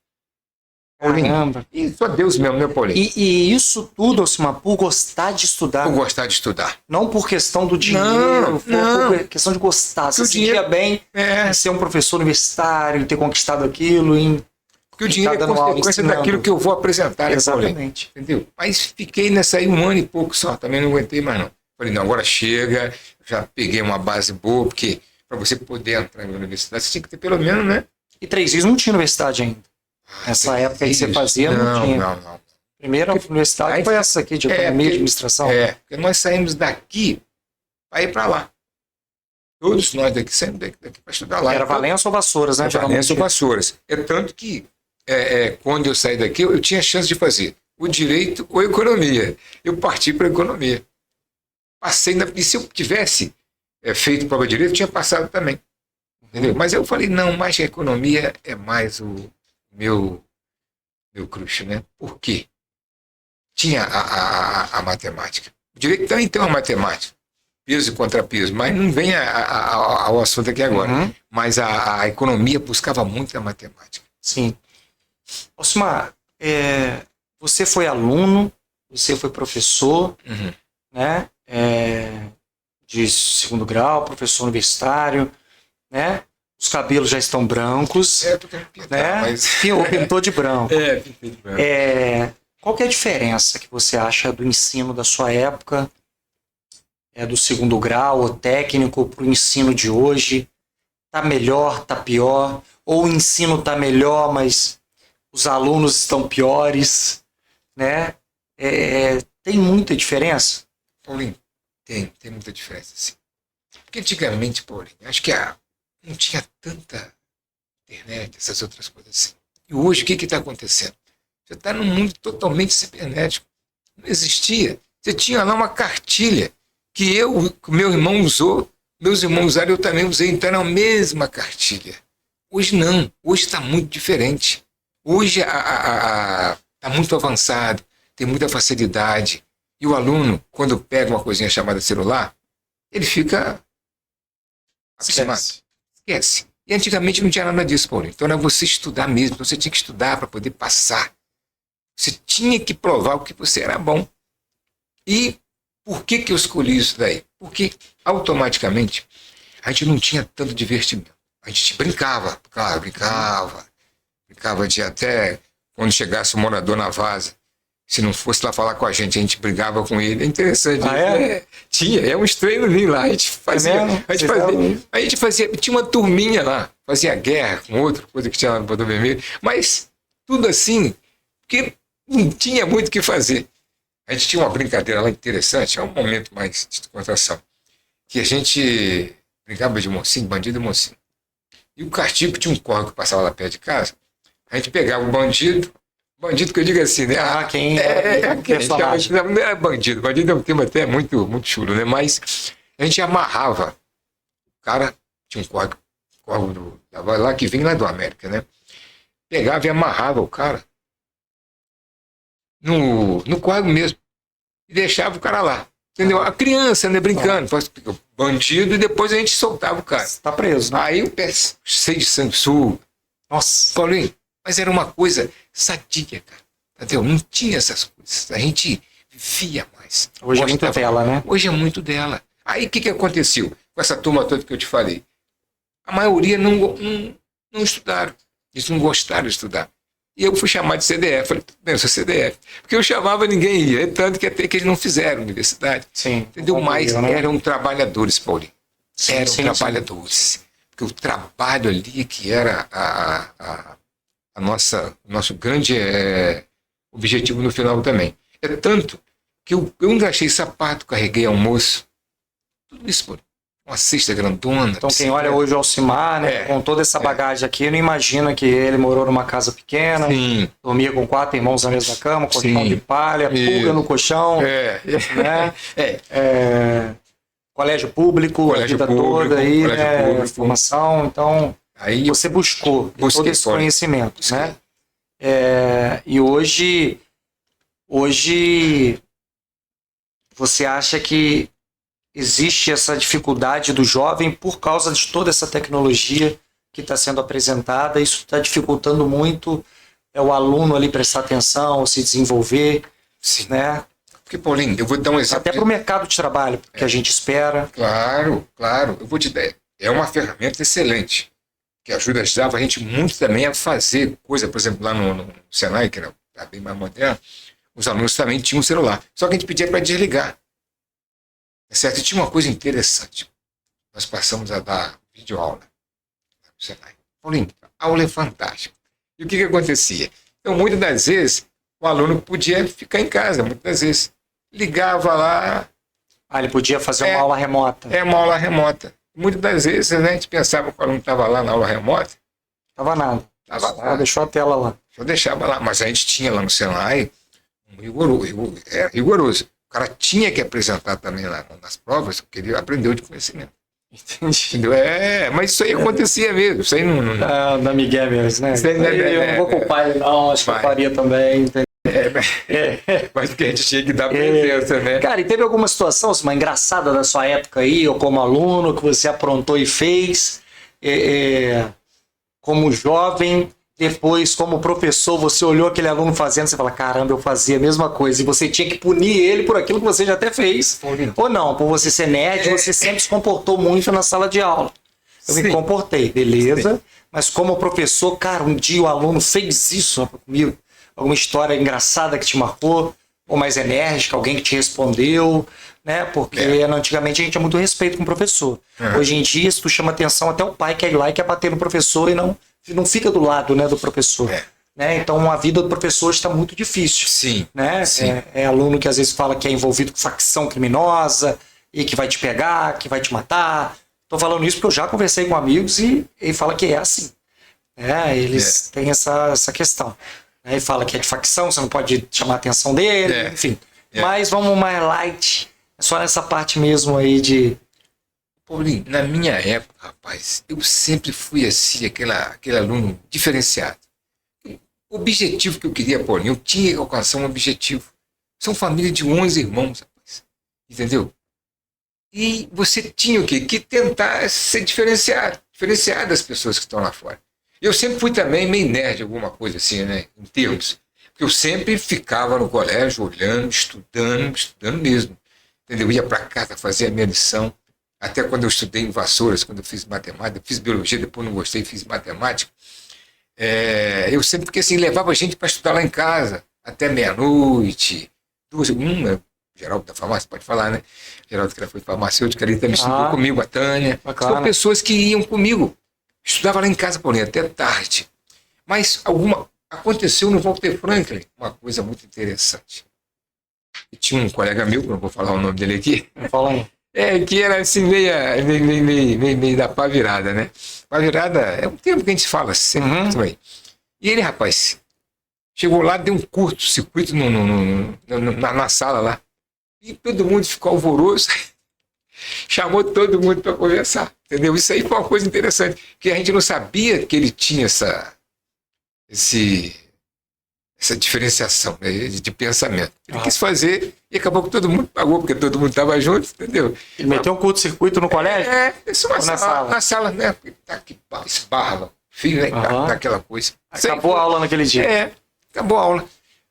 Caramba. E só Deus mesmo, né, Paulinho? E isso tudo, Alcimar, por gostar de estudar. Por gostar de estudar. Não por questão do dinheiro, por questão de gostar. Você se sentia bem em ser um professor universitário, em ter conquistado aquilo, porque o dinheiro é consequência daquilo que eu vou apresentar. Exatamente. Entendeu? Mas fiquei nessa aí 1 ano e pouco só, também não aguentei mais não. Falei, não, agora chega, já peguei uma base boa, porque para você poder entrar na universidade, você tinha que ter pelo menos, né? E 3 Rios não tinha universidade ainda. Nessa época aí que você fazia, não tinha. Não. Primeira universidade foi essa aqui, de economia e administração. Porque nós saímos daqui para ir para lá. Todos nós daqui saímos daqui para estudar lá. Era Valença ou Vassouras, né? Valença ou Vassouras. É tanto que quando eu saí daqui, eu tinha chance de fazer o direito ou a economia. Eu parti para a economia. Passei, e se eu tivesse feito prova de direito, eu tinha passado também. Entendeu? Mas eu falei, não, mais que a economia é mais o meu crush, né? Por quê? Tinha a matemática. O direito também tem uma matemática. Peso e contrapeso, mas não vem ao assunto aqui agora. Mas a economia buscava muito a matemática. Sim. Alcimar, você foi aluno, você foi professor, né? De 2º grau, professor universitário, né? Os cabelos já estão brancos. Tô querendo pintar, né? mas... Pintou de branco. Pintei de branco. Qual que é a diferença que você acha do ensino da sua época, do 2º grau ou técnico, para o ensino de hoje? Tá melhor, tá pior? Ou o ensino tá melhor, mas os alunos estão piores? Né? Tem muita diferença? Paulinho, tem muita diferença, sim. Porque antigamente, Paulinho, acho que não tinha tanta internet, essas outras coisas assim. E hoje, o que está acontecendo? Você está num mundo totalmente cibernético. Não existia. Você tinha lá uma cartilha que meu irmão usou, meus irmãos usaram, eu também usei. Então era a mesma cartilha. Hoje não. Hoje está muito diferente. Hoje está muito avançado, tem muita facilidade. E o aluno, quando pega uma coisinha chamada celular, ele fica acostumado. Esquece. E antigamente não tinha nada disso, Paulinho. Então era você estudar mesmo. Você tinha que estudar para poder passar. Você tinha que provar o que você era bom. E por que eu escolhi isso daí? Porque automaticamente a gente não tinha tanto divertimento. A gente brincava, claro, brincava de até quando chegasse o morador na vaza. Se não fosse lá falar com a gente brigava com ele. É interessante. Tinha, uns treinos lá. A gente fazia, tinha uma turminha lá, fazia guerra com outra coisa que tinha lá no Botão Vermelho, mas tudo assim, porque não tinha muito o que fazer. A gente tinha uma brincadeira lá interessante, é um momento mais de descontração, que a gente brincava de mocinho, bandido e mocinho. E o castigo tinha um córrego que passava lá perto de casa, a gente pegava o bandido que eu digo assim, né? Quem não era bandido é um termo até muito, muito chulo, né? Mas a gente amarrava. O cara tinha um córrego lá que vinha lá do América, né? Pegava e amarrava o cara no córrego mesmo. E deixava o cara lá. Entendeu? A criança, né? Brincando. O bandido e depois a gente soltava o cara. Tá preso, né? Aí o pé cheio de sanguessuga. Nossa. Paulinho, mas era uma coisa sadia, cara. Entendeu? Não tinha essas coisas. A gente via mais. Hoje é muito dela, né? Hoje é muito dela. Aí o que aconteceu com essa turma toda que eu te falei? A maioria não estudaram. Eles não gostaram de estudar. E eu fui chamado de CDF. Falei, tudo bem, eu sou CDF. Porque eu chamava, ninguém ia. Tanto que até que eles não fizeram universidade. Sim. Entendeu? Mas eram trabalhadores, Paulinho. Eram trabalhadores. Sim. Porque o trabalho ali que era nosso grande objetivo no final também. É tanto que eu engraxei sapato, carreguei almoço, tudo isso, pô. Uma cesta grandona. Então quem olha hoje o Alcimar, né, com toda essa bagagem aqui, não imagina que ele morou numa casa pequena, dormia com 4 irmãos na mesma cama, colchão de palha, pulga no colchão, né? colégio público, a vida toda aí, né? Formação, então aí você buscou todo esse conhecimento, né? E hoje você acha que existe essa dificuldade do jovem por causa de toda essa tecnologia que está sendo apresentada, isso está dificultando muito o aluno ali prestar atenção, se desenvolver, sim, né? Porque, Paulinho, eu vou dar um exemplo. Até para o mercado de trabalho, que a gente espera. Claro, eu vou te dar. É uma ferramenta excelente, que ajudava a gente muito também a fazer coisa, por exemplo, lá no Senai, que era bem mais moderno, os alunos também tinham um celular. Só que a gente pedia para desligar. Certo? E tinha uma coisa interessante. Nós passamos a dar videoaula no Senai. Paulinho, a aula é fantástica. E o que acontecia? Então, muitas das vezes, o aluno podia ficar em casa, muitas das vezes. Ligava lá. Ele podia fazer uma aula remota. Uma aula remota. Muitas das vezes, né, a gente pensava que o aluno estava lá na aula remota. Estava nada. Deixou a tela lá. Só deixava lá. Mas a gente tinha lá no Senai rigoroso. O cara tinha que apresentar também lá nas provas, porque ele aprendeu de conhecimento. Entendi. Entendeu? Mas isso aí acontecia mesmo. Isso aí não. Da Miguel mesmo, né? Eu não vou culpar ele, não. Acho que eu faria também. Mas porque a gente tinha que dar presença, né? Cara, e teve alguma situação, uma engraçada da sua época aí, ou como aluno, que você aprontou e fez, como jovem, depois, como professor, você olhou aquele aluno fazendo, você fala, caramba, eu fazia a mesma coisa, e você tinha que punir ele por aquilo que você já até fez. Ou não, por você ser nerd, você sempre se comportou muito na sala de aula. Eu me comportei, beleza, mas como professor, cara, um dia o aluno fez isso comigo, alguma história engraçada que te marcou, ou mais enérgica, alguém que te respondeu, né? Porque antigamente a gente tinha muito respeito com o professor. Hoje em dia, se tu chama atenção, até o pai quer ir lá e quer bater no professor e não fica do lado, né, do professor. Né? Então a vida do professor está muito difícil. Sim. Né? Sim. É aluno que às vezes fala que é envolvido com facção criminosa e que vai te pegar, que vai te matar. Estou falando isso porque eu já conversei com amigos e ele fala que é assim. Eles têm essa questão. Ele fala que é de facção, você não pode chamar a atenção dele, enfim. Mas vamos mais light, só nessa parte mesmo aí de... Paulinho, na minha época, rapaz, eu sempre fui assim, aquele aluno diferenciado. O objetivo que eu queria, Paulinho, eu tinha que alcançar um objetivo. São família de 11 irmãos, rapaz. Entendeu? E você tinha o quê? Que tentar ser diferenciado das pessoas que estão lá fora. Eu sempre fui também meio nerd, alguma coisa assim, né? Em termos. Porque eu sempre ficava no colégio, olhando, estudando mesmo. Entendeu? Eu ia para casa, fazia a minha lição. Até quando eu estudei em Vassouras, quando eu fiz matemática, fiz biologia, depois não gostei, fiz matemática. Eu sempre fiquei assim, levava a gente para estudar lá em casa, até meia-noite. Geraldo da farmácia, pode falar, né? Geraldo que foi farmacêutico, ele também estudou comigo, a Tânia. São pessoas que iam comigo. Estudava lá em casa, Paulinho, até tarde. Mas aconteceu no Walter Franklin uma coisa muito interessante. E tinha um colega meu, não vou falar o nome dele aqui. Fala aí. Que era assim, meio da pá virada, né? Pá virada é um termo que a gente fala sempre também. E ele, rapaz, chegou lá, deu um curto-circuito na sala lá. E todo mundo ficou alvoroço. Chamou todo mundo para conversar, entendeu? Isso aí foi uma coisa interessante, que a gente não sabia que ele tinha essa diferenciação, né, de pensamento. Ele quis fazer e acabou que todo mundo pagou, porque todo mundo estava junto, entendeu? Ele meteu um curto-circuito no colégio? Isso na sala, né? Tá que esbarra, filho, né? Daquela coisa. Acabou a aula naquele dia. Acabou a aula.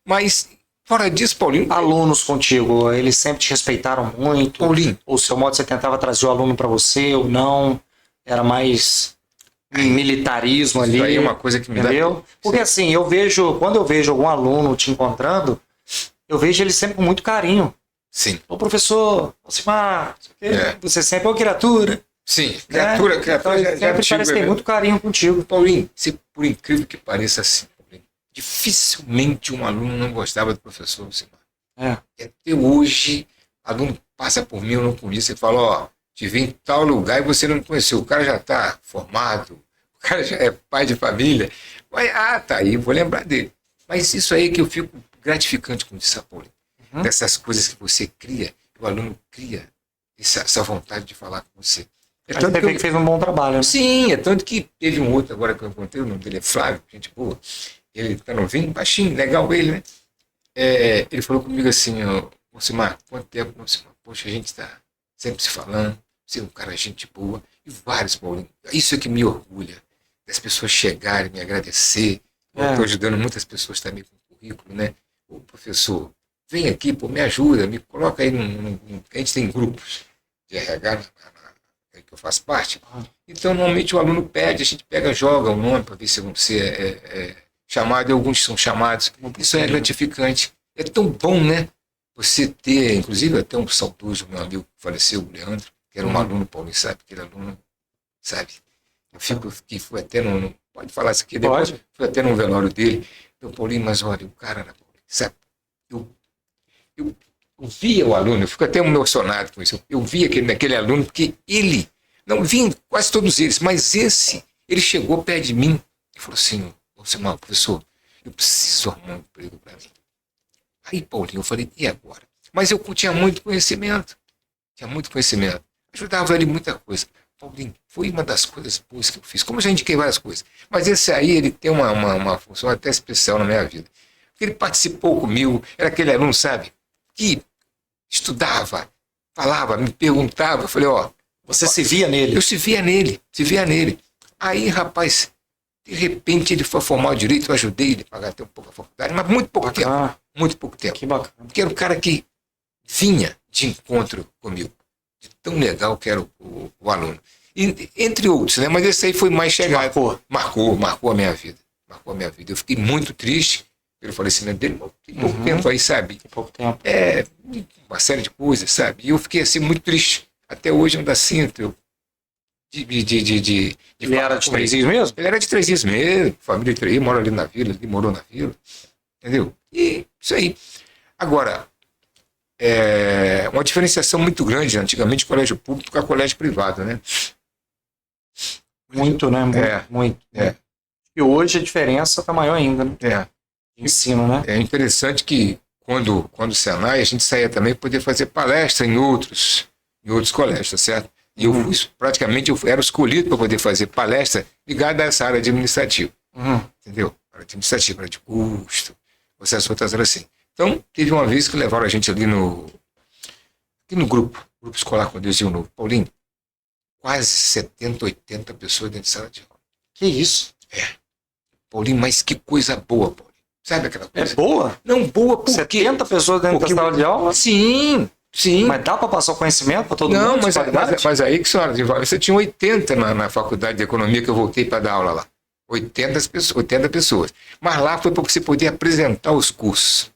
Mas... Fora disso, Paulinho... Alunos contigo, eles sempre te respeitaram muito? Paulinho... O seu modo, você tentava trazer o aluno para você ou não? Era mais militarismo ali? Isso aí é uma coisa que me entendeu? Porque assim, quando eu vejo algum aluno te encontrando, eu vejo ele sempre com muito carinho. Sim. Ô professor, você sempre é uma criatura. Sim, criatura então, sempre parece que tem muito carinho contigo. Paulinho, por incrível que pareça assim, dificilmente um aluno não gostava do professor. Até hoje, aluno passa por mim, eu não conheço, e fala, te vi em tal lugar e você não me conheceu. O cara já está formado, o cara já é pai de família. Mas, tá aí, vou lembrar dele. Mas isso aí que eu fico gratificante com isso, Paulo. Dessas coisas que você cria, o aluno cria essa vontade de falar com você. Mas você vê que fez um bom trabalho, né? Sim, é tanto que teve um outro agora que eu encontrei, o nome dele é Flávio, gente boa. Ele tá novinho, baixinho, legal ele, né? Ele falou comigo assim, Ocimar, quanto tempo, Ocimar? Poxa, a gente está sempre se falando, você é um cara gente boa, e vários, Paulinho. Isso é que me orgulha, das pessoas chegarem, me agradecer. Eu estou ajudando muitas pessoas também com currículo, né? O professor, vem aqui, pô, me ajuda, me coloca aí a gente tem grupos de RH que eu faço parte. Então, normalmente o aluno pede, a gente pega, joga o nome para ver se vão ser chamados, e alguns são chamados. Isso é gratificante. É tão bom, né? Você ter, inclusive, até um saudoso, meu amigo que faleceu, o Leandro, que era um aluno, Paulinho, sabe? Aquele aluno, sabe? Eu fui até pode falar isso aqui depois? Pode. Fui até no velório dele. Eu, Paulinho, mas olha, o cara, sabe? Eu via o aluno, eu fico até emocionado com isso. Eu via aquele aluno, porque ele, não vim quase todos eles, mas ele chegou perto de mim e falou assim, Ocimar, professor, eu preciso arrumar um emprego para mim. Aí, Paulinho, eu falei, e agora? Mas eu tinha muito conhecimento. Ajudava ele em muita coisa. Paulinho, foi uma das coisas boas que eu fiz. Como eu já indiquei várias coisas. Mas esse aí, ele tem uma função até especial na minha vida. Porque ele participou comigo, era aquele aluno, sabe, que estudava, falava, me perguntava. Eu falei, Você se via nele? Eu se via nele. Aí, rapaz, de repente ele foi formar o direito, eu ajudei ele a pagar até um pouco a faculdade, mas muito pouco tempo. Muito pouco tempo. Que bacana. Porque era um cara que vinha de encontro comigo. De tão legal que era o aluno. E, entre outros, né? Mas esse aí foi mais chegado. Marcou a minha vida. Eu fiquei muito triste pelo falecimento dele. Tem pouco tempo aí, sabe? Tem pouco tempo. Uma série de coisas, sabe? E eu fiquei assim muito triste. Até hoje eu ainda sinto. Ele era de Três Rios mesmo? Ele era de Três Rios mesmo. Família de Três Rios, mora ali na vila, ele morou na vila. Entendeu? E isso aí. Agora, uma diferenciação muito grande, antigamente, colégio público com colégio privado, né? Muito, né? Muito. E hoje a diferença está maior ainda, né? Ensino, né? É interessante que quando o Senai, a gente saía também para poder fazer palestra em outros colégios, tá certo? E eu era escolhido para poder fazer palestra ligada a essa área administrativa. Entendeu? Área administrativa, área de custo, essas outras áreas assim. Então, teve uma vez que levaram a gente ali no grupo escolar, quando eu dizia o novo, Paulinho, quase 70, 80 pessoas dentro de sala de aula. Que isso? Paulinho, mas que coisa boa, Paulinho. Sabe aquela coisa? É boa? Não, boa porque... 70 pessoas dentro da sala de aula? Sim. Mas dá para passar o conhecimento para todo mundo? Não, mas aí que senhora, você tinha 80 na faculdade de economia que eu voltei para dar aula lá. 80 pessoas. Mas lá foi para você poder apresentar os cursos.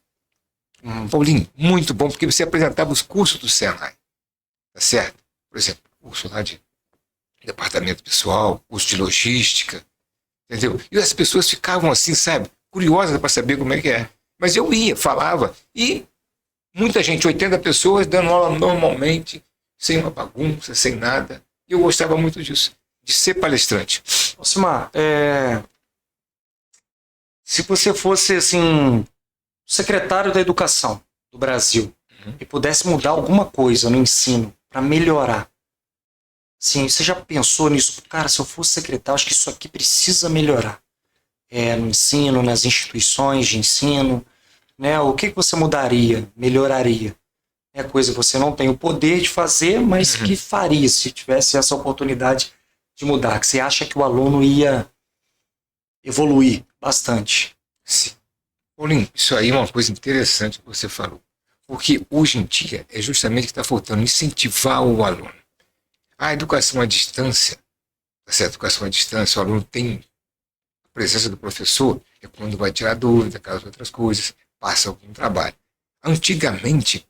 Paulinho, muito bom, porque você apresentava os cursos do Senai. Tá certo? Por exemplo, curso lá de departamento pessoal, curso de logística. Entendeu? E as pessoas ficavam assim, sabe? Curiosas para saber como é que é. Mas eu ia, falava, e muita gente, 80 pessoas, dando aula normalmente, sem uma bagunça, sem nada. E eu gostava muito disso, de ser palestrante. Ocimar, se você fosse, assim, secretário da Educação do Brasil e pudesse mudar alguma coisa no ensino para melhorar, assim, você já pensou nisso? Cara, se eu fosse secretário, acho que isso aqui precisa melhorar. No ensino, nas instituições de ensino, né? O que você mudaria, melhoraria? É coisa que você não tem o poder de fazer, mas que faria se tivesse essa oportunidade de mudar, que você acha que o aluno ia evoluir bastante. Sim. Paulinho, isso aí é uma coisa interessante que você falou. Porque hoje em dia é justamente o que está faltando, incentivar o aluno. A educação à distância, essa educação à distância, o aluno tem a presença do professor, é quando vai tirar dúvida, aquelas outras coisas, passa algum trabalho. Antigamente,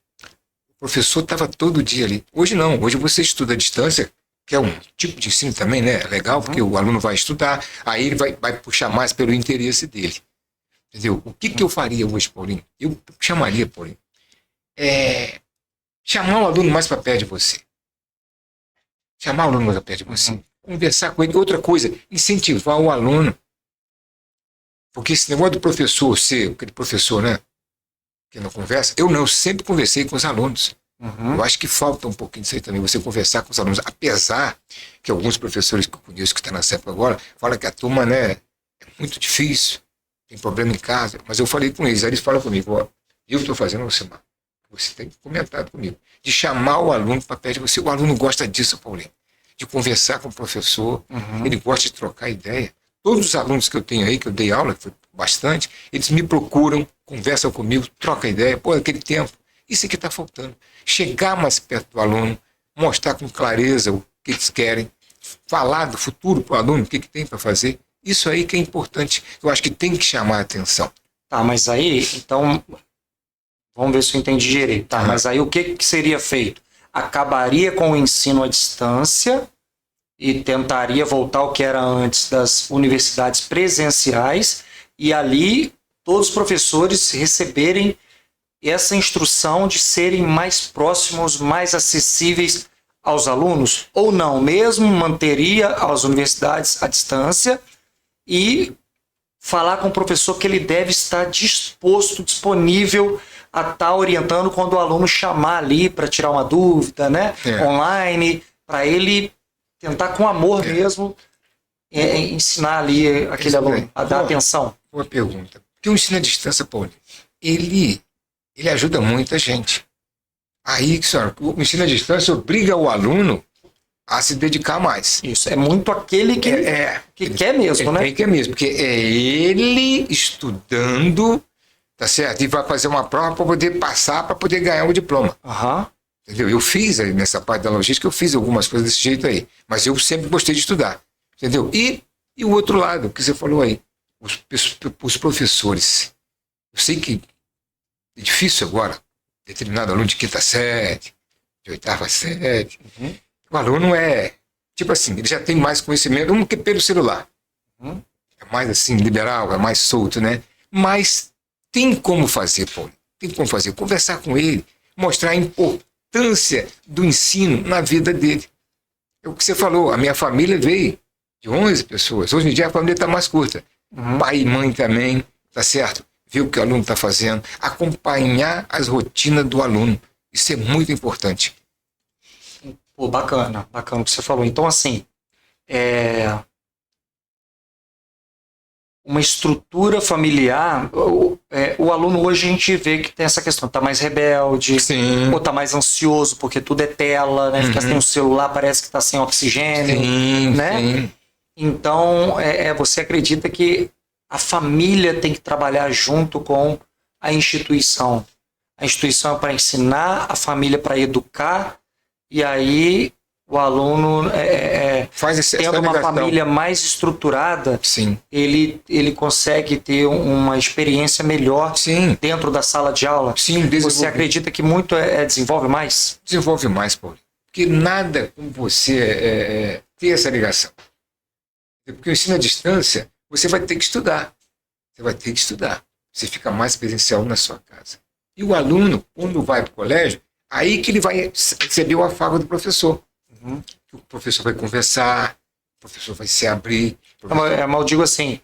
o professor estava todo dia ali. Hoje não, hoje você estuda à distância, que é um tipo de ensino também, né? Legal, porque o aluno vai estudar, aí ele vai puxar mais pelo interesse dele. Entendeu? O que eu faria hoje, Paulinho? Eu chamaria, Paulinho, chamar o aluno mais para perto de você. Chamar o aluno mais para perto de você. Conversar com ele. Outra coisa, incentivar o aluno. Porque esse negócio do professor ser aquele professor, né? Que não conversa. Eu sempre conversei com os alunos. Eu acho que falta um pouquinho disso aí também, você conversar com os alunos, apesar que alguns professores que eu conheço que estão nessa época agora, falam que a turma, né, é muito difícil, tem problema em casa, mas eu falei com eles, aí eles falam comigo, ó, eu estou fazendo, você tem comentado comigo, de chamar o aluno para perto de você. O aluno gosta disso, Paulinho, de conversar com o professor, ele gosta de trocar ideia. Todos os alunos que eu tenho aí, que eu dei aula, que foi bastante, eles me procuram, conversam comigo, trocam ideia, pô, aquele tempo, isso é que está faltando. Chegar mais perto do aluno, mostrar com clareza o que eles querem, falar do futuro para o aluno, o que tem para fazer, isso aí que é importante, eu acho que tem que chamar a atenção. Tá, mas aí, então, vamos ver se eu entendi direito. Tá, mas aí o que seria feito? Acabaria com o ensino à distância e tentaria voltar ao que era antes das universidades presenciais e ali todos os professores receberem essa instrução de serem mais próximos, mais acessíveis aos alunos? Ou não, mesmo manteria as universidades à distância e falar com o professor que ele deve estar disposto, disponível a estar orientando quando o aluno chamar ali para tirar uma dúvida, né? Online, para ele tentar com amor mesmo ensinar ali aquele aluno a dar atenção. Boa pergunta. Porque o ensino à distância, Paulo, ele ajuda muita gente. Aí, senhora, o ensino à distância obriga o aluno a se dedicar mais. Isso, é muito aquele que quer mesmo, né? Ele quer mesmo, porque é ele estudando, tá certo? E vai fazer uma prova para poder passar, para poder ganhar o diploma. Entendeu? Eu fiz aí, nessa parte da logística, eu fiz algumas coisas desse jeito aí. Mas eu sempre gostei de estudar. Entendeu? E o outro lado, que você falou aí, os professores. Eu sei que é difícil agora, determinado aluno de quinta série, de oitava série. O aluno tipo assim, ele já tem mais conhecimento, que pelo celular. É mais assim, liberal, é mais solto, né? Mas tem como fazer, Paulo. Tem como fazer. Conversar com ele, mostrar a importância do ensino na vida dele. É o que você falou, a minha família veio de 11 pessoas. Hoje em dia a família está mais curta. Pai e mãe também, tá certo? Ver o que o aluno está fazendo, acompanhar as rotinas do aluno. Isso é muito importante. Pô, bacana o que você falou. Então, assim, uma estrutura familiar, o aluno hoje a gente vê que tem essa questão, tá mais rebelde, Sim. ou tá mais ansioso porque tudo é tela, né? Fica sem o celular, parece que tá sem oxigênio, né? Sim. Então, você acredita que a família tem que trabalhar junto com a instituição. A instituição é para ensinar, a família para educar, e aí o aluno, tendo uma família mais estruturada, sim, ele consegue ter uma experiência melhor, sim, dentro da sala de aula. Sim, você acredita que muito desenvolve mais? Desenvolve mais, Paulo. Porque nada como você ter essa ligação. Porque o ensino à distância, você vai ter que estudar. Você vai ter que estudar. Você fica mais presencial na sua casa. E o aluno, quando vai para o colégio, aí que ele vai receber o afago do professor. O professor vai conversar, o professor vai se abrir. Mas eu digo assim,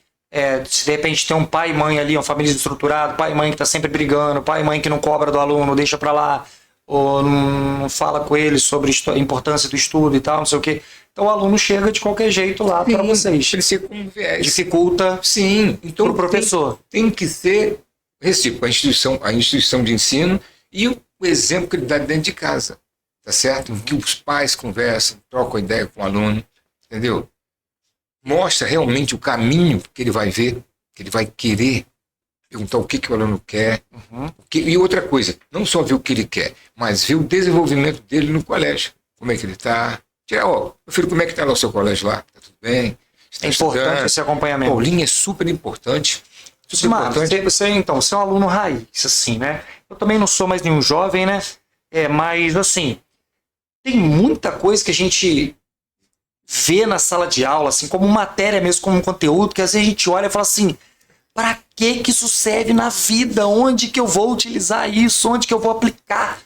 se de repente tem um pai e mãe ali, uma família estruturada, pai e mãe que está sempre brigando, pai e mãe que não cobra do aluno, deixa para lá, ou não fala com ele sobre a importância do estudo e tal, não sei o quê. Então o aluno chega de qualquer jeito lá para vocês. Ele se conversa. Dificulta. Sim, então o professor. Tem que ser recíproco, a instituição de ensino e o exemplo que ele dá dentro de casa. Tá certo? Que os pais conversam, trocam ideia com o aluno, entendeu? Mostra realmente o caminho que ele vai ver, que ele vai querer, perguntar o que o aluno quer. E outra coisa, não só ver o que ele quer, mas ver o desenvolvimento dele no colégio. Como é que ele está. Meu filho, como é que está lá o seu colégio lá? Está tudo bem? É importante esse acompanhamento. Paulinho, é super importante. Você é um aluno raiz, assim, né? Eu também não sou mais nenhum jovem, né? Mas, assim, tem muita coisa que a gente vê na sala de aula, assim, como matéria mesmo, como conteúdo, que às vezes a gente olha e fala assim, para que isso serve na vida? Onde que eu vou utilizar isso? Onde que eu vou aplicar?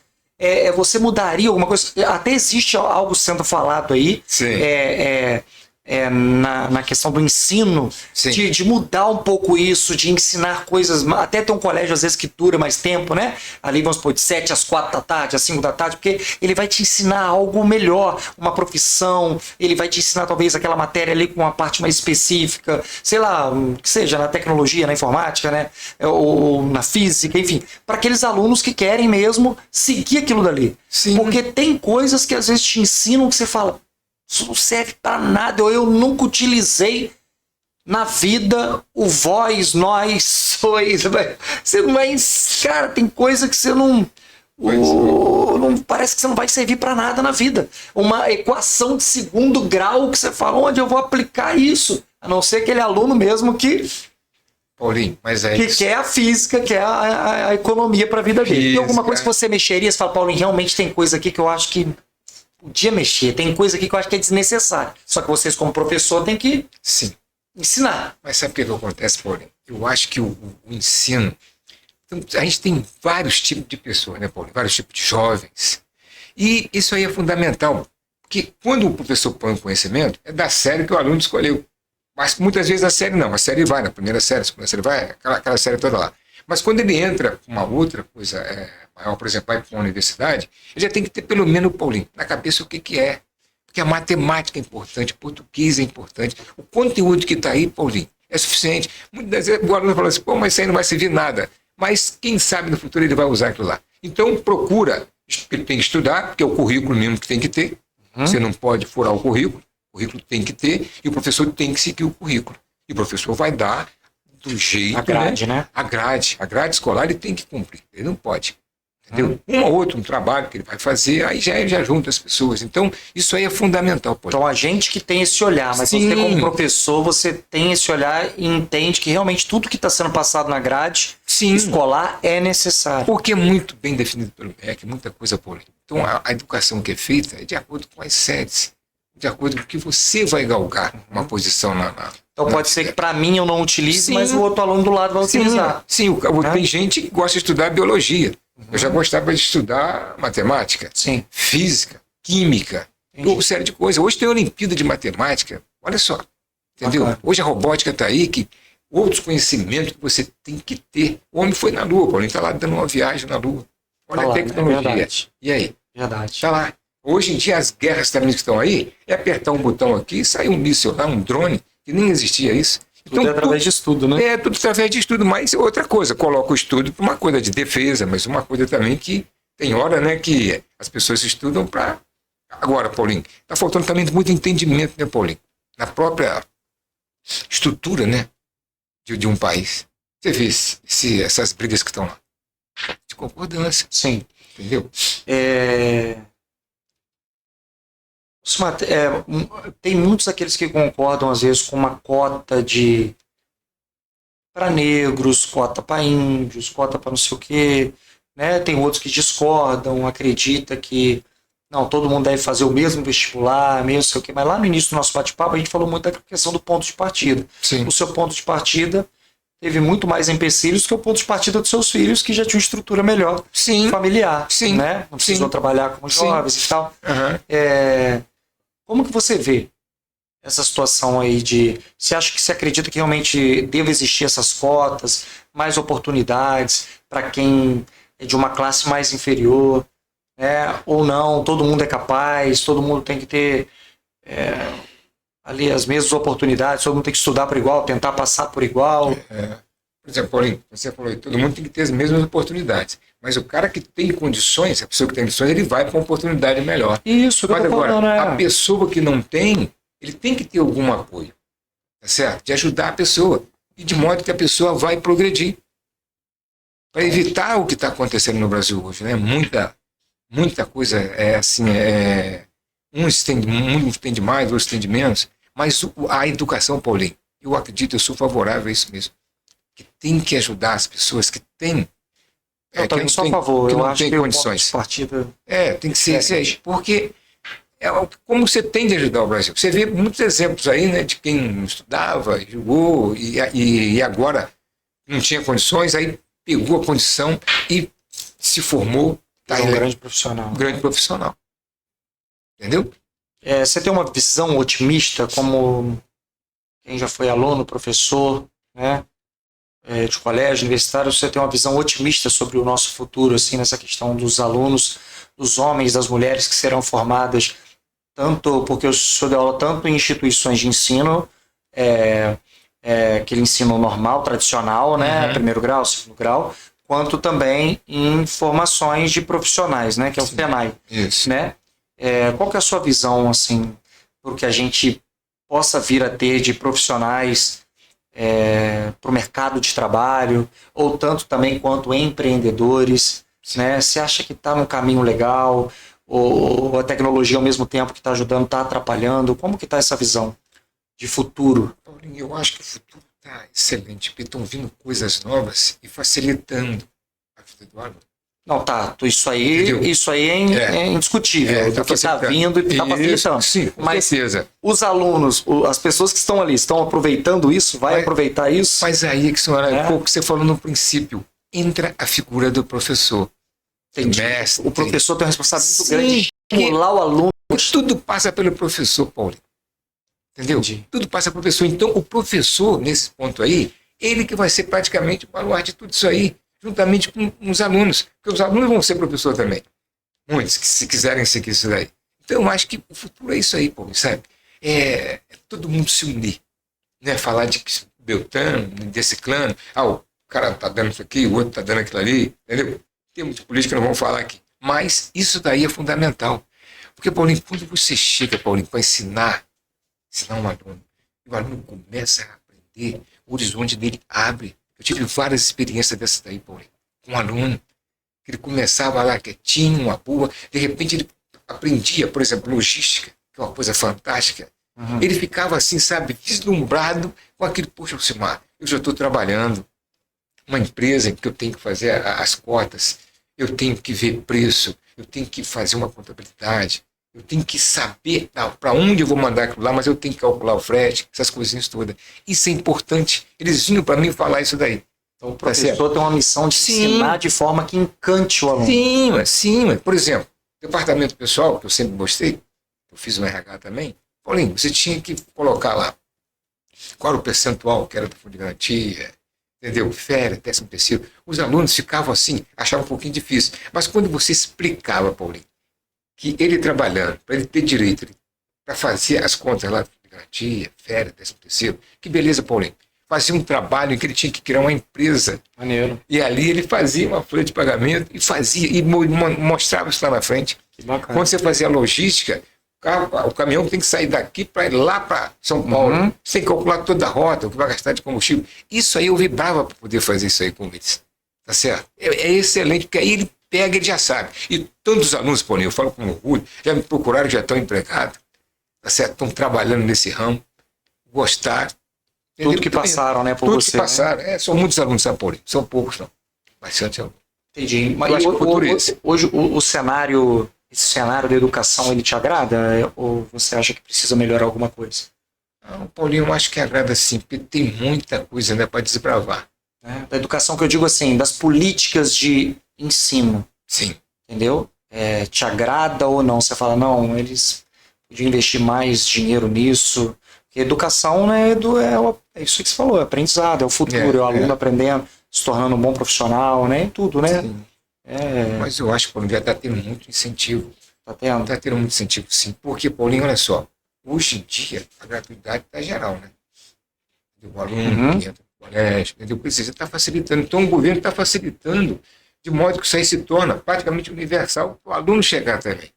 Você mudaria alguma coisa? Até existe algo sendo falado aí, na questão do ensino, Sim. de mudar um pouco isso, de ensinar coisas, até ter um colégio às vezes que dura mais tempo, né? Ali vamos supor, de 7 às 4 da tarde, às 5 da tarde, porque ele vai te ensinar algo melhor, uma profissão, ele vai te ensinar talvez aquela matéria ali com uma parte mais específica, sei lá, que seja na tecnologia, na informática, né? Ou na física, enfim, para aqueles alunos que querem mesmo seguir aquilo dali. Sim. Porque tem coisas que às vezes te ensinam que você fala, isso não serve para nada, eu nunca utilizei na vida o vós, nós, sois. Você não vai. Cara, tem coisa que você não. Parece que você não vai servir para nada na vida. Uma equação de segundo grau que você fala, onde eu vou aplicar isso? A não ser aquele aluno mesmo que Paulinho, mas é que quer a física, quer a economia para a vida dele. Tem alguma coisa que você mexeria? Você fala, Paulinho, realmente tem coisa aqui que eu acho que podia mexer. Tem coisa aqui que eu acho que é desnecessária. Só que vocês, como professor, tem que Sim. ensinar. Mas sabe o que acontece, Paulinho? Eu acho que o ensino... Então, a gente tem vários tipos de pessoas, né, Paulinho? Vários tipos de jovens. E isso aí é fundamental. Porque quando o professor põe o conhecimento, é da série que o aluno escolheu. Mas muitas vezes a série não. A série vai na primeira série, a segunda série vai, aquela série toda lá. Mas quando ele entra com uma outra coisa maior, por exemplo, vai para uma universidade, ele já tem que ter pelo menos, Paulinho, na cabeça o que é. Porque a matemática é importante, o português é importante, o conteúdo que está aí, Paulinho, é suficiente. Muitas vezes o aluno fala assim, pô, mas isso aí não vai servir nada. Mas quem sabe no futuro ele vai usar aquilo lá. Então procura, ele tem que estudar, porque é o currículo mesmo que tem que ter. Você não pode furar o currículo tem que ter, e o professor tem que seguir o currículo. E o professor vai dar do jeito, a grade, né? A grade escolar ele tem que cumprir, ele não pode. Entendeu? Um ou outro, um trabalho que ele vai fazer, aí já junta as pessoas. Então, isso aí é fundamental. Pô. Então, a gente que tem esse olhar, mas você como professor, você tem esse olhar e entende que realmente tudo que está sendo passado na grade escolar é necessário. Porque é muito bem definido pelo MEC, muita coisa por aí. Então, a educação que é feita é de acordo com as séries, de acordo com o que você vai galgar uma posição Então pode ser que para mim eu não utilize, mas o outro aluno do lado vai utilizar. Sim, tem gente que gosta de estudar biologia. Eu já gostava de estudar matemática, física, química, uma série de coisas. Hoje tem a Olimpíada de Matemática, olha só, entendeu? Bacana. Hoje a robótica está aí, que outros conhecimentos que você tem que ter. O homem foi na Lua, Paulo, ele está lá dando uma viagem na Lua. Olha a tecnologia. E aí? Verdade. Está lá. Hoje em dia as guerras também que estão aí, é apertar um botão aqui e sair um míssil lá, um drone, que nem existia isso. Tudo é através de estudo, né? É, tudo através de estudo, mas outra coisa, coloca o estudo para uma coisa de defesa, mas uma coisa também que tem hora, né, que as pessoas estudam para... Agora, Paulinho, está faltando também muito entendimento, né, Paulinho? Na própria estrutura, né, de um país. Você vê essas brigas que estão lá. De concordância. Sim. Entendeu? Tem muitos aqueles que concordam, às vezes, com uma cota para negros, cota para índios, cota para não sei o quê, né? Tem outros que discordam, acredita que não, todo mundo deve fazer o mesmo vestibular, mesmo sei o quê. Mas lá no início do nosso bate-papo a gente falou muito da questão do ponto de partida. Sim. O seu ponto de partida teve muito mais empecilhos que o ponto de partida dos seus filhos, que já tinham estrutura melhor, familiar, né? Não precisou trabalhar como jovens e tal. Como que você vê essa situação aí você acredita que realmente deve existir essas cotas, mais oportunidades para quem é de uma classe mais inferior, né? Ou não, todo mundo é capaz, todo mundo tem que ter ali as mesmas oportunidades, todo mundo tem que estudar por igual, tentar passar por igual. Por exemplo, Paulinho, você falou, todo mundo tem que ter as mesmas oportunidades. Mas o cara que tem condições, a pessoa que tem condições, ele vai para uma oportunidade melhor. Isso, mas agora, a pessoa que não tem, ele tem que ter algum apoio, tá certo? De ajudar a pessoa, e de modo que a pessoa vai progredir. Para evitar o que está acontecendo no Brasil hoje, né? Muita coisa uns entendem mais, outros entendem menos, mas a educação, Paulinho, eu acredito, eu sou favorável a isso mesmo, que tem que ajudar as pessoas que têm. Eu também sou a favor, eu acho que condições. Partida tem que ser isso, porque como você tem de ajudar o Brasil. Você vê muitos exemplos aí, né, de quem estudava, jogou e agora não tinha condições, aí pegou a condição e se formou. Um grande profissional. Um grande profissional. Entendeu? Você tem uma visão otimista como quem já foi aluno, professor, né, de colégio, universitário, você tem uma visão otimista sobre o nosso futuro, assim, nessa questão dos alunos, dos homens, das mulheres que serão formadas, tanto porque eu sou de aula tanto em instituições de ensino, aquele ensino normal, tradicional, né, primeiro grau, segundo grau, quanto também em formações de profissionais, né, que é o FENAI. Isso. Né? Qual que é a sua visão, assim, para o que a gente possa vir a ter de profissionais para o mercado de trabalho, ou tanto também quanto empreendedores, né? Você acha que está num caminho legal, ou a tecnologia ao mesmo tempo que está ajudando, está atrapalhando? Como que está essa visão de futuro? Paulinho, eu acho que o futuro está excelente, porque estão vindo coisas novas e facilitando a vida do aluno. Não, tá. Isso aí é indiscutível. Tá do que está vindo e está facilitando. Sim, com certeza. Os alunos, as pessoas que estão ali, estão aproveitando isso? Vai aproveitar isso? Mas aí que você falou no princípio, entra a figura do professor. Entendi. Mestre, o professor tem uma responsabilidade muito grande de estimular o aluno. Tudo passa pelo professor, Paulo. Entendeu? Entendi. Tudo passa pelo professor. Então, o professor, nesse ponto aí, ele que vai ser praticamente o baluarte de tudo isso aí, juntamente com os alunos. Porque os alunos vão ser professor também. Muitos, que se quiserem seguir isso daí. Então, eu acho que o futuro é isso aí, Paulo, sabe? É todo mundo se unir. Né? Falar de Beltrano, desse clã. O cara tá dando isso aqui, o outro tá dando aquilo ali. Entendeu? Termos de política não vamos falar aqui. Mas isso daí é fundamental. Porque, Paulinho, quando você chega, Paulinho, para ensinar um aluno, e o aluno começa a aprender, o horizonte dele abre. Eu tive várias experiências dessas daí, Paulinho, com um aluno, que ele começava lá quietinho, uma boa, de repente ele aprendia, por exemplo, logística, que é uma coisa fantástica. Ele ficava assim, sabe, deslumbrado com aquilo. Poxa, Alcimar, eu já estou trabalhando uma empresa em que eu tenho que fazer as cotas, eu tenho que ver preço, eu tenho que fazer uma contabilidade, eu tenho que saber para onde eu vou mandar aquilo lá, mas eu tenho que calcular o frete, essas coisinhas todas. Isso é importante. Eles vinham para mim falar isso daí. Então, o professor tem uma missão de ensinar de forma que encante o aluno. Sim. Por exemplo, departamento pessoal, que eu sempre gostei, eu fiz um RH também, Paulinho, você tinha que colocar lá qual era o percentual que era do fundo de garantia, entendeu? Férias, 13º. Os alunos ficavam assim, achavam um pouquinho difícil. Mas quando você explicava, Paulinho, que ele trabalhando, para ele ter direito, para fazer as contas lá de garantia, férias, 13º, que beleza, Paulinho. Fazia um trabalho em que ele tinha que criar uma empresa. Maneiro. E ali ele fazia uma folha de pagamento e mostrava isso lá na frente. Que bacana. Quando você fazia a logística, o caminhão tem que sair daqui para ir lá para São Paulo. Você tem que calcular toda a rota, o que vai gastar de combustível. Isso aí eu vibrava para poder fazer isso aí com eles. Tá certo? É excelente, porque aí ele pega, ele já sabe. E tantos alunos, Paulinho, eu falo com orgulho, já me procuraram, já estão empregados, tá certo? Estão trabalhando nesse ramo, gostaram. Tudo que passaram, né, por você. Tudo que passaram. Né? São muitos alunos, sabe, Paulinho? São poucos, não. Bastante alunos. Entendi. Mas hoje o cenário, esse cenário da educação, ele te agrada? Ou você acha que precisa melhorar alguma coisa? Não, Paulinho, eu acho que agrada sim, porque tem muita coisa, né, para desbravar. Da educação que eu digo assim, das políticas de ensino. Sim. Entendeu? Te agrada ou não? Você fala, não, eles podiam investir mais dinheiro nisso. Porque educação, né, é isso que você falou, é aprendizado, é o futuro, é o aluno aprendendo, se tornando um bom profissional, né? Em tudo, né? Sim. Mas eu acho que o Paulinho já está tendo muito incentivo. Tá tendo? Está tendo muito incentivo, sim. Porque, Paulinho, olha só, hoje em dia a gratuidade está geral, né? O aluno que entra no colégio, entendeu? Precisa estar facilitando. Então o governo está facilitando, de modo que isso aí se torna praticamente universal para o aluno chegar também.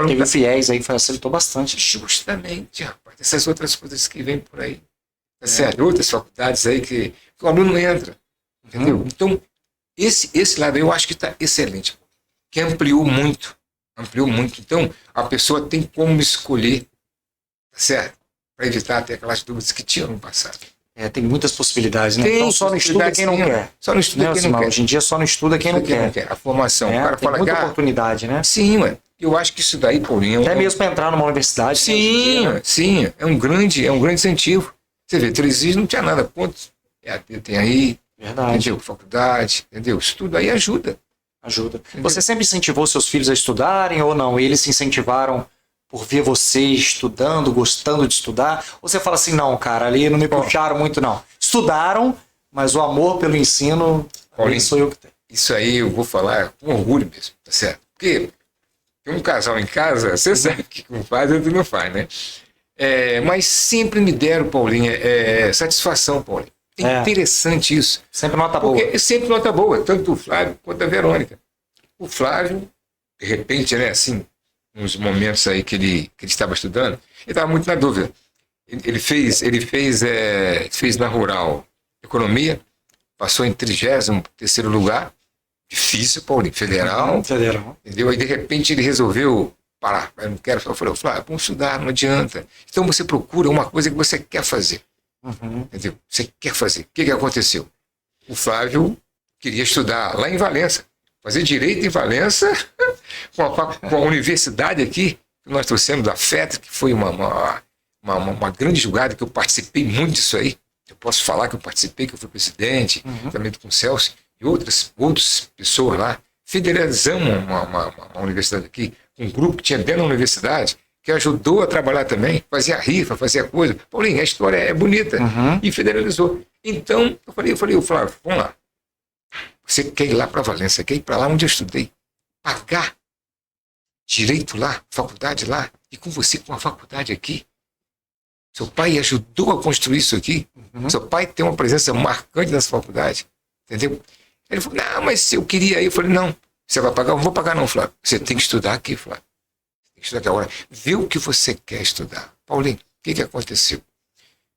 Teve fiéis aí, facilitou bastante. Justamente, rapaz. Essas outras coisas que vêm por aí. Tá certo? Outras faculdades aí que o aluno entra. Entendeu? Então, esse lado aí eu acho que está excelente. Que ampliou muito. Então, a pessoa tem como escolher, tá certo? Para evitar até aquelas dúvidas que tinham no passado. Tem muitas possibilidades, né? Então só não estuda quem não quer. Só não estuda quem não quer. Hoje em dia só não estuda quem não quer. A formação. O cara tem fala muita oportunidade, né? Sim, ué. Eu acho que isso daí, Paulinho... Até mesmo para entrar numa universidade. Sim, sim. É um grande incentivo. Você vê, Trezis não tinha nada. Quantos EAD tem aí? Verdade. Entendeu? Faculdade, entendeu? Isso tudo aí ajuda. Ajuda. Entendeu? Você sempre incentivou seus filhos a estudarem ou não? Eles se incentivaram por ver você estudando, gostando de estudar? Ou você fala assim, não, cara, ali não me puxaram muito, não. Estudaram, mas o amor pelo ensino, Paulinho, sou eu que tenho. Isso aí eu vou falar com orgulho mesmo, tá certo? Porque tem um casal em casa, você sabe que um faz, outro não faz, né? Mas sempre me deram, Paulinho, satisfação, Paulinho. É interessante isso. Sempre nota boa. Porque sempre nota boa, tanto o Flávio quanto a Verônica. O Flávio, de repente, né, assim, nos momentos aí que ele estava estudando, ele estava muito na dúvida. Ele fez na Rural Economia, passou em 33º lugar, difícil, Paulinho, federal. Entendeu? Aí, de repente, ele resolveu parar. Eu não quero. Eu falei, Flávio, vamos estudar, não adianta. Então, você procura uma coisa que você quer fazer. Entendeu? Você quer fazer. O que aconteceu? O Flávio queria estudar lá em Valença, fazer direito em Valença, com a universidade aqui, que nós trouxemos da FET, que foi uma grande jogada, que eu participei muito disso aí. Eu posso falar que eu participei, que eu fui presidente, também com o Celso e outras pessoas lá. Federalizamos uma universidade aqui, um grupo que tinha dentro da universidade, que ajudou a trabalhar também, fazia rifa, fazia coisa. Paulinho, a história é bonita. E federalizou. Então, eu falei, Flávio, vamos lá. Você quer ir lá para Valença, quer ir para lá onde eu estudei, pagar direito lá, faculdade lá, e com você com a faculdade aqui. Seu pai ajudou a construir isso aqui. Seu pai tem uma presença marcante nessa faculdade. Entendeu? Ele falou, não, mas se eu queria ir, eu falei, não, você vai pagar? Eu não vou pagar não, Flávio. Você tem que estudar aqui, Flávio. Tem que estudar aqui agora. Vê o que você quer estudar. Paulinho, o que aconteceu?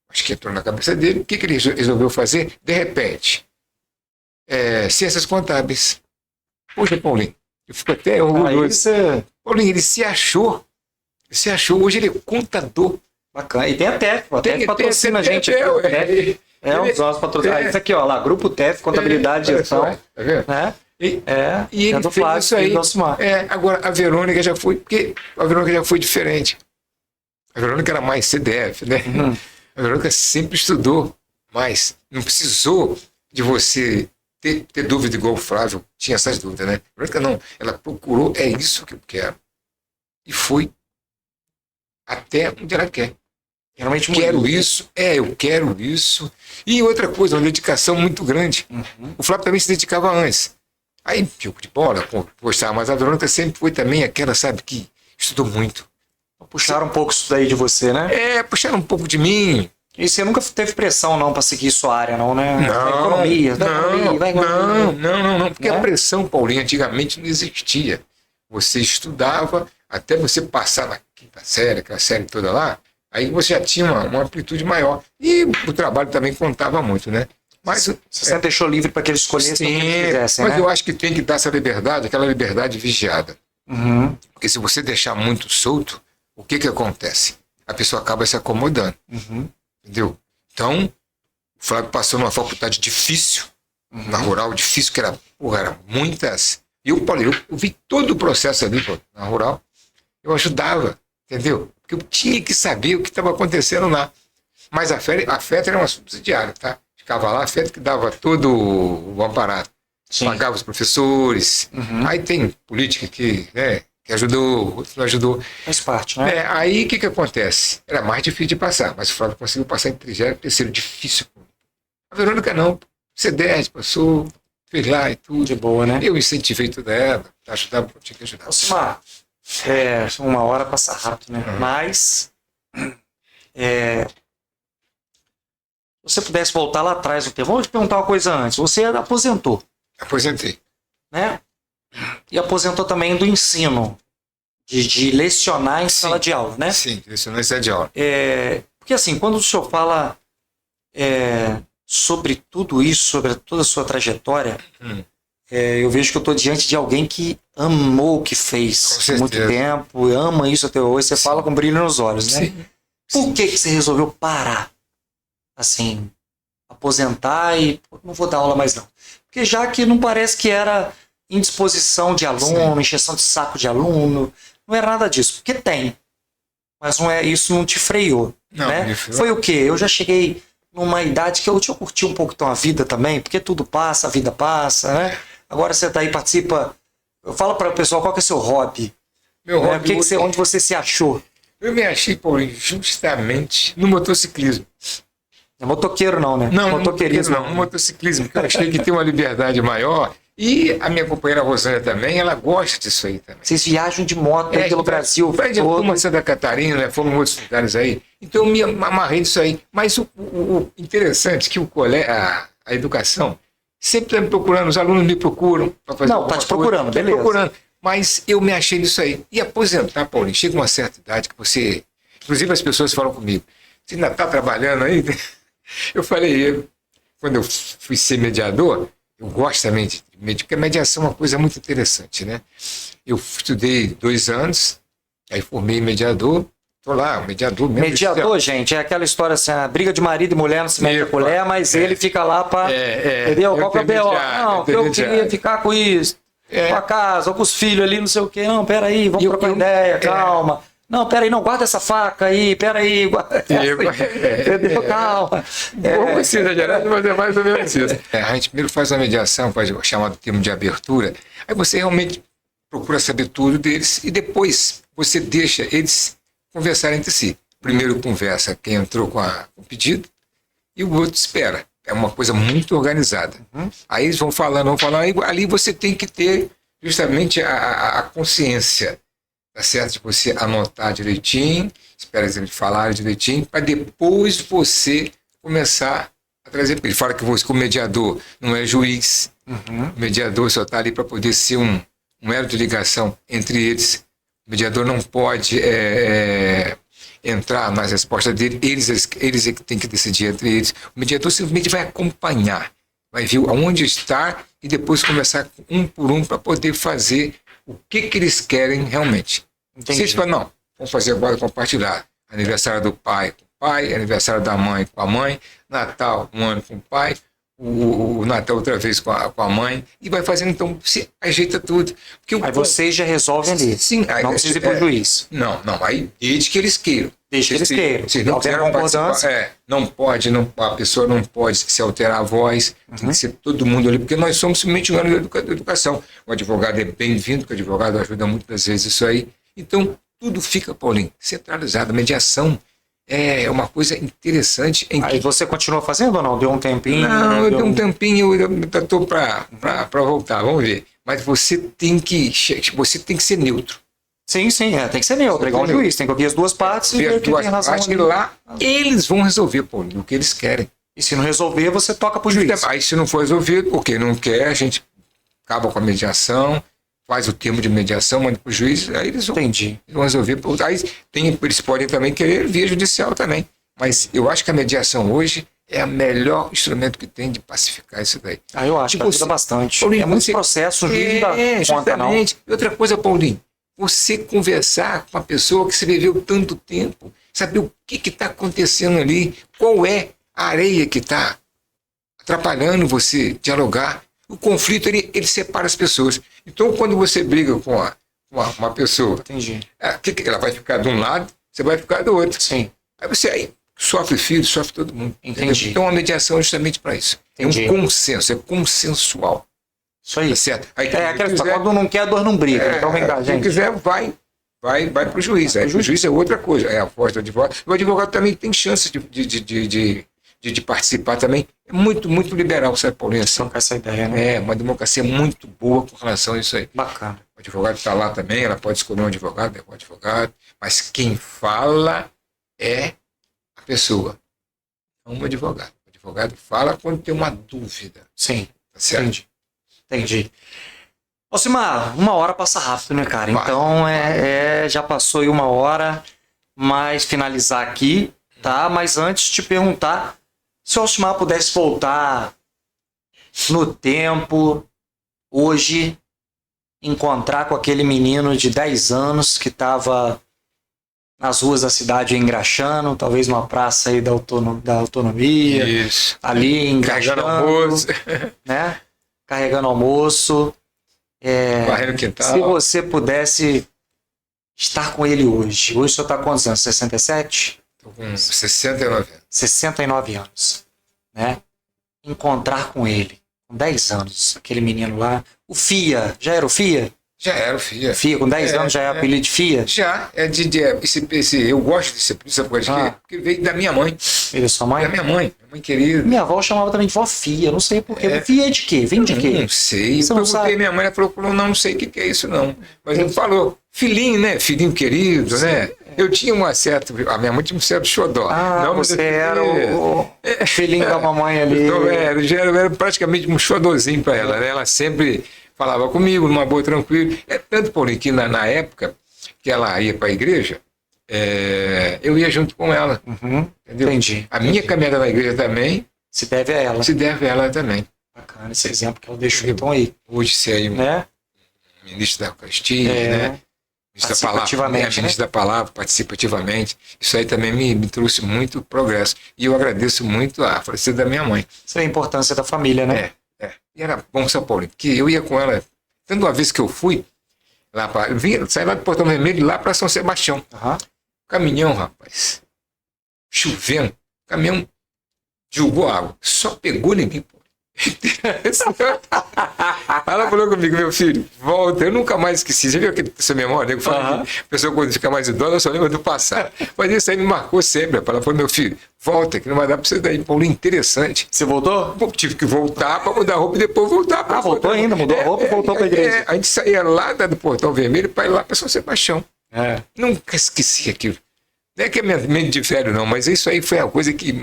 Acho que entrou na cabeça dele. O que ele resolveu fazer? De repente, ciências contábeis. Poxa, Paulinho, eu fico até orgulhoso. Paulinho, ele se achou. Hoje ele é contador. Bacana. E tem a TEF, a TEF patrocina a gente. Um dos nossos patrocinadores. Isso aqui, ó, lá, Grupo TEF, Contabilidade e Gestão. Tá vendo? E ele fez isso aí. Agora, a Verônica já foi, porque a Verônica já foi diferente. A Verônica era mais CDF, né? A Verônica sempre estudou mais. Não precisou de você ter dúvida igual o Flávio tinha essas dúvidas, né? A Verônica não. Ela procurou, é isso que eu quero. E foi até onde ela quer. Realmente eu quero isso. E outra coisa, uma dedicação muito grande. O Flávio também se dedicava antes. Aí, jogo de bola, gostava, mas a Verônica sempre foi também aquela, sabe, que estudou muito. Puxaram um pouco isso daí de você, né? Puxaram um pouco de mim. E você nunca teve pressão, não, para seguir sua área, não, né? Não. Porque a pressão, Paulinho, antigamente não existia. Você estudava até você passar na quinta série, aquela série toda lá, aí você já tinha uma amplitude maior. E o trabalho também contava muito, né? Mas você sempre deixou livre para que eles escolhessem o que eles quisessem, mas né? eu acho que tem que dar essa liberdade, aquela liberdade vigiada. Porque se você deixar muito solto, o que acontece? A pessoa acaba se acomodando. Entendeu? Então, o Flávio passou numa faculdade difícil, na Rural, difícil, que era muitas. E eu vi todo o processo ali, na Rural. Eu ajudava, entendeu? Porque eu tinha que saber o que estava acontecendo lá. Mas a FET era uma subsidiária, tá? Ficava lá, a FET que dava todo o aparato. Pagava os professores. Aí tem política que ajudou, outro não ajudou. Faz parte, né? Aí o que acontece? Era mais difícil de passar, mas o Flávio conseguiu passar em 33º, difícil. A Verônica não, C10 passou, fez lá e tudo. De boa, né? Eu incentivei tudo ela, ajudava, tinha que ajudar. Osmar, uma hora passa rápido, né? Mas, se você pudesse voltar lá atrás no tempo, vou te perguntar uma coisa antes. Você aposentou. Aposentei. Né? E aposentou também do ensino, de lecionar em sala de aula, né? Sim, lecionar em sala de aula. Porque assim, quando o senhor fala sobre tudo isso, sobre toda a sua trajetória, eu vejo que eu estou diante de alguém que amou o que fez há muito tempo, ama isso até hoje, você fala com brilho nos olhos, né? Sim. Por que você resolveu parar? Assim, aposentar e não vou dar aula mais não. Porque já que não parece que era indisposição de aluno, encheção de saco de aluno, não era nada disso, porque tem. Mas isso não te freou, não, né? Foi o quê? Eu já cheguei numa idade que eu tinha curtido um pouco então a vida também, porque tudo passa, a vida passa, né? Agora você tá aí, participa. Eu falo para o pessoal, qual que é o seu hobby? Meu Né? hobby hoje- Onde você se achou? Eu me achei, Paulinho, justamente no motociclismo. É motoqueiro não, né? Não, Motoqueirismo. no motociclismo, que eu achei que tem uma liberdade maior. E a minha companheira Rosânia também, ela gosta disso aí também. Vocês viajam de moto aí pelo Brasil Vai de todo. Fomos Santa Catarina, né? Fomos em outros lugares aí. Então eu me amarrei nisso aí. Mas o interessante é que a educação sempre está me procurando, os alunos me procuram para fazer Não, tá te alguma coisa. procurando, Tá me beleza. procurando. Mas eu me achei nisso aí. E aposentar, Paulinho, chega uma certa idade que você... Inclusive as pessoas falam comigo, você ainda está trabalhando aí? Eu falei, quando eu fui ser mediador, eu gosto também de mediar, porque a mediação é uma coisa muito interessante, né? Eu estudei 2 anos, aí formei mediador, estou lá, mediador mesmo. Mediador, gente, é aquela história assim, a briga de marido e mulher não se mete a colher, mas ele fica lá para... entendeu? Qual que é o B.O.? Não, eu queria ficar com isso, com a casa, ou com os filhos ali, não sei o quê. Não, peraí, vamos trocar ideia, calma. Não, peraí, não, guarda essa faca aí, peraí, guarda entendeu? Calma. Pouco exagerado, mas é mais ou menos isso. A gente primeiro faz uma mediação, faz o chamado termo de abertura, aí você realmente procura saber tudo deles e depois você deixa eles conversarem entre si. Primeiro conversa quem entrou com o pedido e o outro espera. É uma coisa muito organizada. Aí eles vão falando, e ali você tem que ter justamente a consciência, tá certo? De você anotar direitinho, espera eles falarem direitinho, para depois você começar a trazer. Ele fala que você, como mediador, não é juiz. O mediador só está ali para poder ser um elo de ligação entre eles. O mediador não pode entrar nas respostas dele, eles é que tem que decidir entre eles. O mediador simplesmente vai acompanhar, vai ver aonde está e depois conversar um por um para poder fazer o que eles querem realmente. Entendi. Se eles falam, não, vamos fazer agora compartilhar. Aniversário do pai com o pai, aniversário da mãe com a mãe, Natal um ano com o pai, o Natal outra vez com a mãe, e vai fazendo, então, se ajeita tudo. Porque Aí vocês já resolvem ali. Sim, aí, não precisa ir para o juiz. Não, aí desde que eles queiram. Desde que eles queiram. Se não quiser participar, não pode, a pessoa não pode se alterar a voz, tem que ser todo mundo ali, porque nós somos simplesmente um ano de educação. O advogado é bem-vindo, porque o advogado ajuda muitas vezes isso aí. Então, tudo fica, Paulinho, centralizado. A mediação é uma coisa interessante. Aí você continua fazendo ou não? Tem um tempinho? Não, eu dei um tempinho, eu estou para voltar, vamos ver. Mas você tem que ser neutro. Sim, tem que ser neutro, igual um juiz, tem que ouvir as duas partes e ver quem tem razão. Acho que lá eles vão resolver, Paulinho, o que eles querem. E se não resolver, você toca pro juiz. Aí se não for resolvido, ok, não quer, a gente acaba com a mediação, faz o termo de mediação, manda pro juiz, aí eles vão resolver. Aí eles podem também querer via judicial também. Mas eu acho que a mediação hoje é o melhor instrumento que tem de pacificar isso daí. Eu acho que ajuda bastante. Paulinho, muitos processos, o juiz não dá conta, não. E outra coisa, Paulinho, você conversar com uma pessoa que você viveu tanto tempo, saber o que está acontecendo ali, qual é a areia que está atrapalhando você dialogar. O conflito, ele separa as pessoas. Então, quando você briga com uma pessoa, entendi, ela vai ficar de um lado, você vai ficar do outro. Sim. Aí você sofre filho, sofre todo mundo. Entendi. Então, a mediação é justamente para isso. Entendi. É um consenso, é consensual. Isso aí. Tá certo? Aí, aquela história, quando não quer, a dor não briga. Então vem cá, gente. Quem quiser, vai para o juiz. Aí, o juiz é outra coisa, é a voz do advogado. O advogado também tem chance de participar também. É muito, muito liberal, sabe, Paulinho? Assim, com essa ideia, né? É uma democracia muito boa com relação a isso aí. Bacana. O advogado está lá também, ela pode escolher um advogado, mas quem fala é a pessoa, não o advogado. O advogado fala quando tem uma dúvida. Sim, tá certo? Entendi. Alcimar, 1 hora passa rápido, né, cara? Então, já passou aí 1 hora, mas finalizar aqui, tá? Mas antes te perguntar, se o Alcimar pudesse voltar no tempo, hoje, encontrar com aquele menino de 10 anos que estava nas ruas da cidade engraxando, talvez numa praça aí da autonomia, isso, ali engraxando, carregando almoço, né? Carregando almoço. Varrendo quintal. Se você pudesse estar com ele hoje. Hoje o senhor está com quantos anos? 67? Estou com 69 anos. 69 anos. Né? Encontrar com ele, com 10 anos, aquele menino lá. O FIA, já era o FIA? Já era o Fia. Fia, com 10 anos já é apelido de Fia? Já, eu gosto desse apelido, sabe por quê? Porque ele veio da minha mãe. Ele é sua mãe? Da minha mãe querida. Minha avó chamava também de vó Fia, não sei porquê. Fia é de quê? Vem de quê? Não sei. Você não sabe? Minha mãe, ela falou, não sei o que é isso não. Mas ele falou, filhinho, né? Filhinho querido, né? Eu tinha a minha mãe tinha um certo xodó. Não, você era o filhinho da mamãe ali. Então, eu era praticamente um xodózinho para ela, né? Ela sempre falava comigo, numa boa, tranquilo. Tanto, Paulinho, que na época que ela ia para a igreja, eu ia junto com ela. Entendeu? Entendi. A minha caminhada na igreja também se deve a ela. Se deve a ela também. Bacana esse exemplo que ela deixou então aí. Hoje ser aí né? Ministro da Eucaristia, né? Ministro da Palavra, participativamente. Isso aí também me trouxe muito progresso. E eu agradeço muito a falecida da minha mãe. Isso é a importância da família, né? E era bom, São Paulo, que eu ia com ela, tanto uma vez que eu fui, saí lá do Portão Vermelho lá para São Sebastião. Caminhão, rapaz, chovendo, caminhão jogou água, só pegou ninguém, pô. Ela falou comigo, meu filho, volta. Eu nunca mais esqueci. Você viu essa memória? Eu falo que a pessoa, quando fica mais idosa, só lembra do passado. Mas isso aí me marcou sempre. Ela falou, meu filho, volta, que não vai dar pra você daí. Paulinho, interessante. Você voltou? Pô, tive que voltar pra mudar a roupa e depois voltar. Voltou ainda, mudou a roupa e voltou pra igreja. A gente saía lá do Portão Vermelho pra ir lá pra São Sebastião. Nunca esqueci aquilo. Não é que é mente de velho, não, mas isso aí foi a coisa que.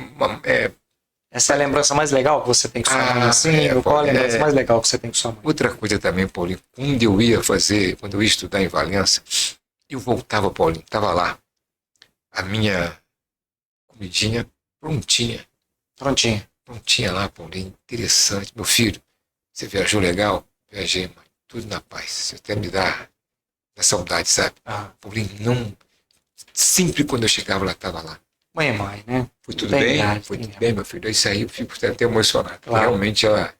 Essa é a lembrança mais legal que você tem com sua mãe, assim? Qual a lembrança mais legal que você tem com sua mãe? Outra coisa também, Paulinho, quando eu ia estudar em Valença, eu voltava, Paulinho, estava lá, a minha comidinha prontinha. Prontinha lá, Paulinho, interessante. Meu filho, você viajou legal? Viajei, mãe, tudo na paz. Você até me dá saudade, sabe? Paulinho, não... Sempre quando eu chegava lá, estava lá. Mãe é mãe, né? Foi tudo bem? Foi tudo bem, meu filho. Isso aí eu fico até emocionado. Claro. Realmente ela...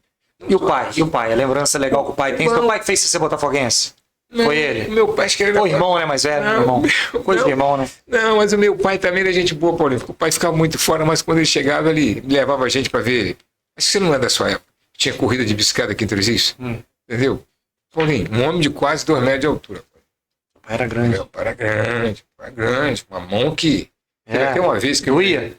E o pai? A lembrança legal que o pai tem? Seu pai que fez você ser botafoguense? Foi ele? O meu pai, acho que era... O irmão, né? Mais velho, irmão. Coisa de irmão, né? Não, mas o meu pai também era gente boa, Paulinho. O pai ficava muito fora, mas quando ele chegava, ele levava a gente para ver... Acho que você não é da sua época. Tinha corrida de bicicleta aqui em Três Rios. Entendeu? Paulinho, um homem de quase 2 metros de altura. O pai era grande. Meu pai era grande. Uma mão que... Até uma vez que doía.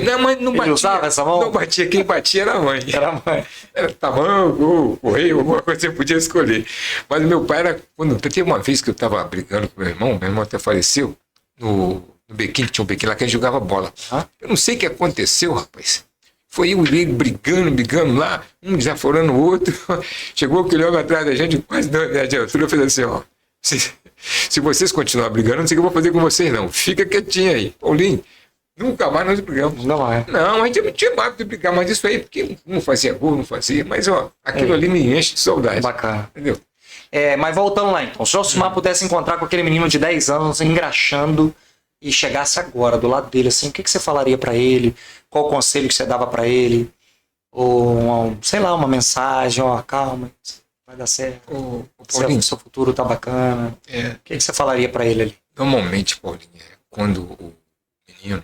Não, mas não batia. Ele usava essa mão? Não batia. Quem batia era a mãe. Era a mãe. Era tamanho, correio, alguma coisa você podia escolher. Mas o meu pai era... Teve uma vez que eu estava brigando com meu irmão até faleceu, no Bequim, que tinha um Bequim lá que ele jogava bola. Eu não sei o que aconteceu, rapaz. Foi eu e ele brigando lá, um desaforando o outro. Chegou aquele homem atrás da gente, quase 2 metros de altura, eu falei assim, ó... Se vocês continuarem brigando, não sei o que eu vou fazer com vocês, não. Fica quietinho aí. Paulinho, nunca mais nós brigamos. Não, a gente não tinha mais de brigar, mas isso aí, porque não fazia gol, não fazia. Mas, ó, aquilo ali me enche de saudade. Bacana. Entendeu? Mas voltando lá, então. Se o Josimar pudesse encontrar com aquele menino de 10 anos, engraxando, e chegasse agora, do lado dele, assim, o que você falaria pra ele? Qual o conselho que você dava pra ele? Ou, sei lá, uma mensagem, ó, calma... Vai dar certo. Paulinho, seu futuro tá bacana. O que você falaria para ele ali? Normalmente, Paulinho, quando o menino,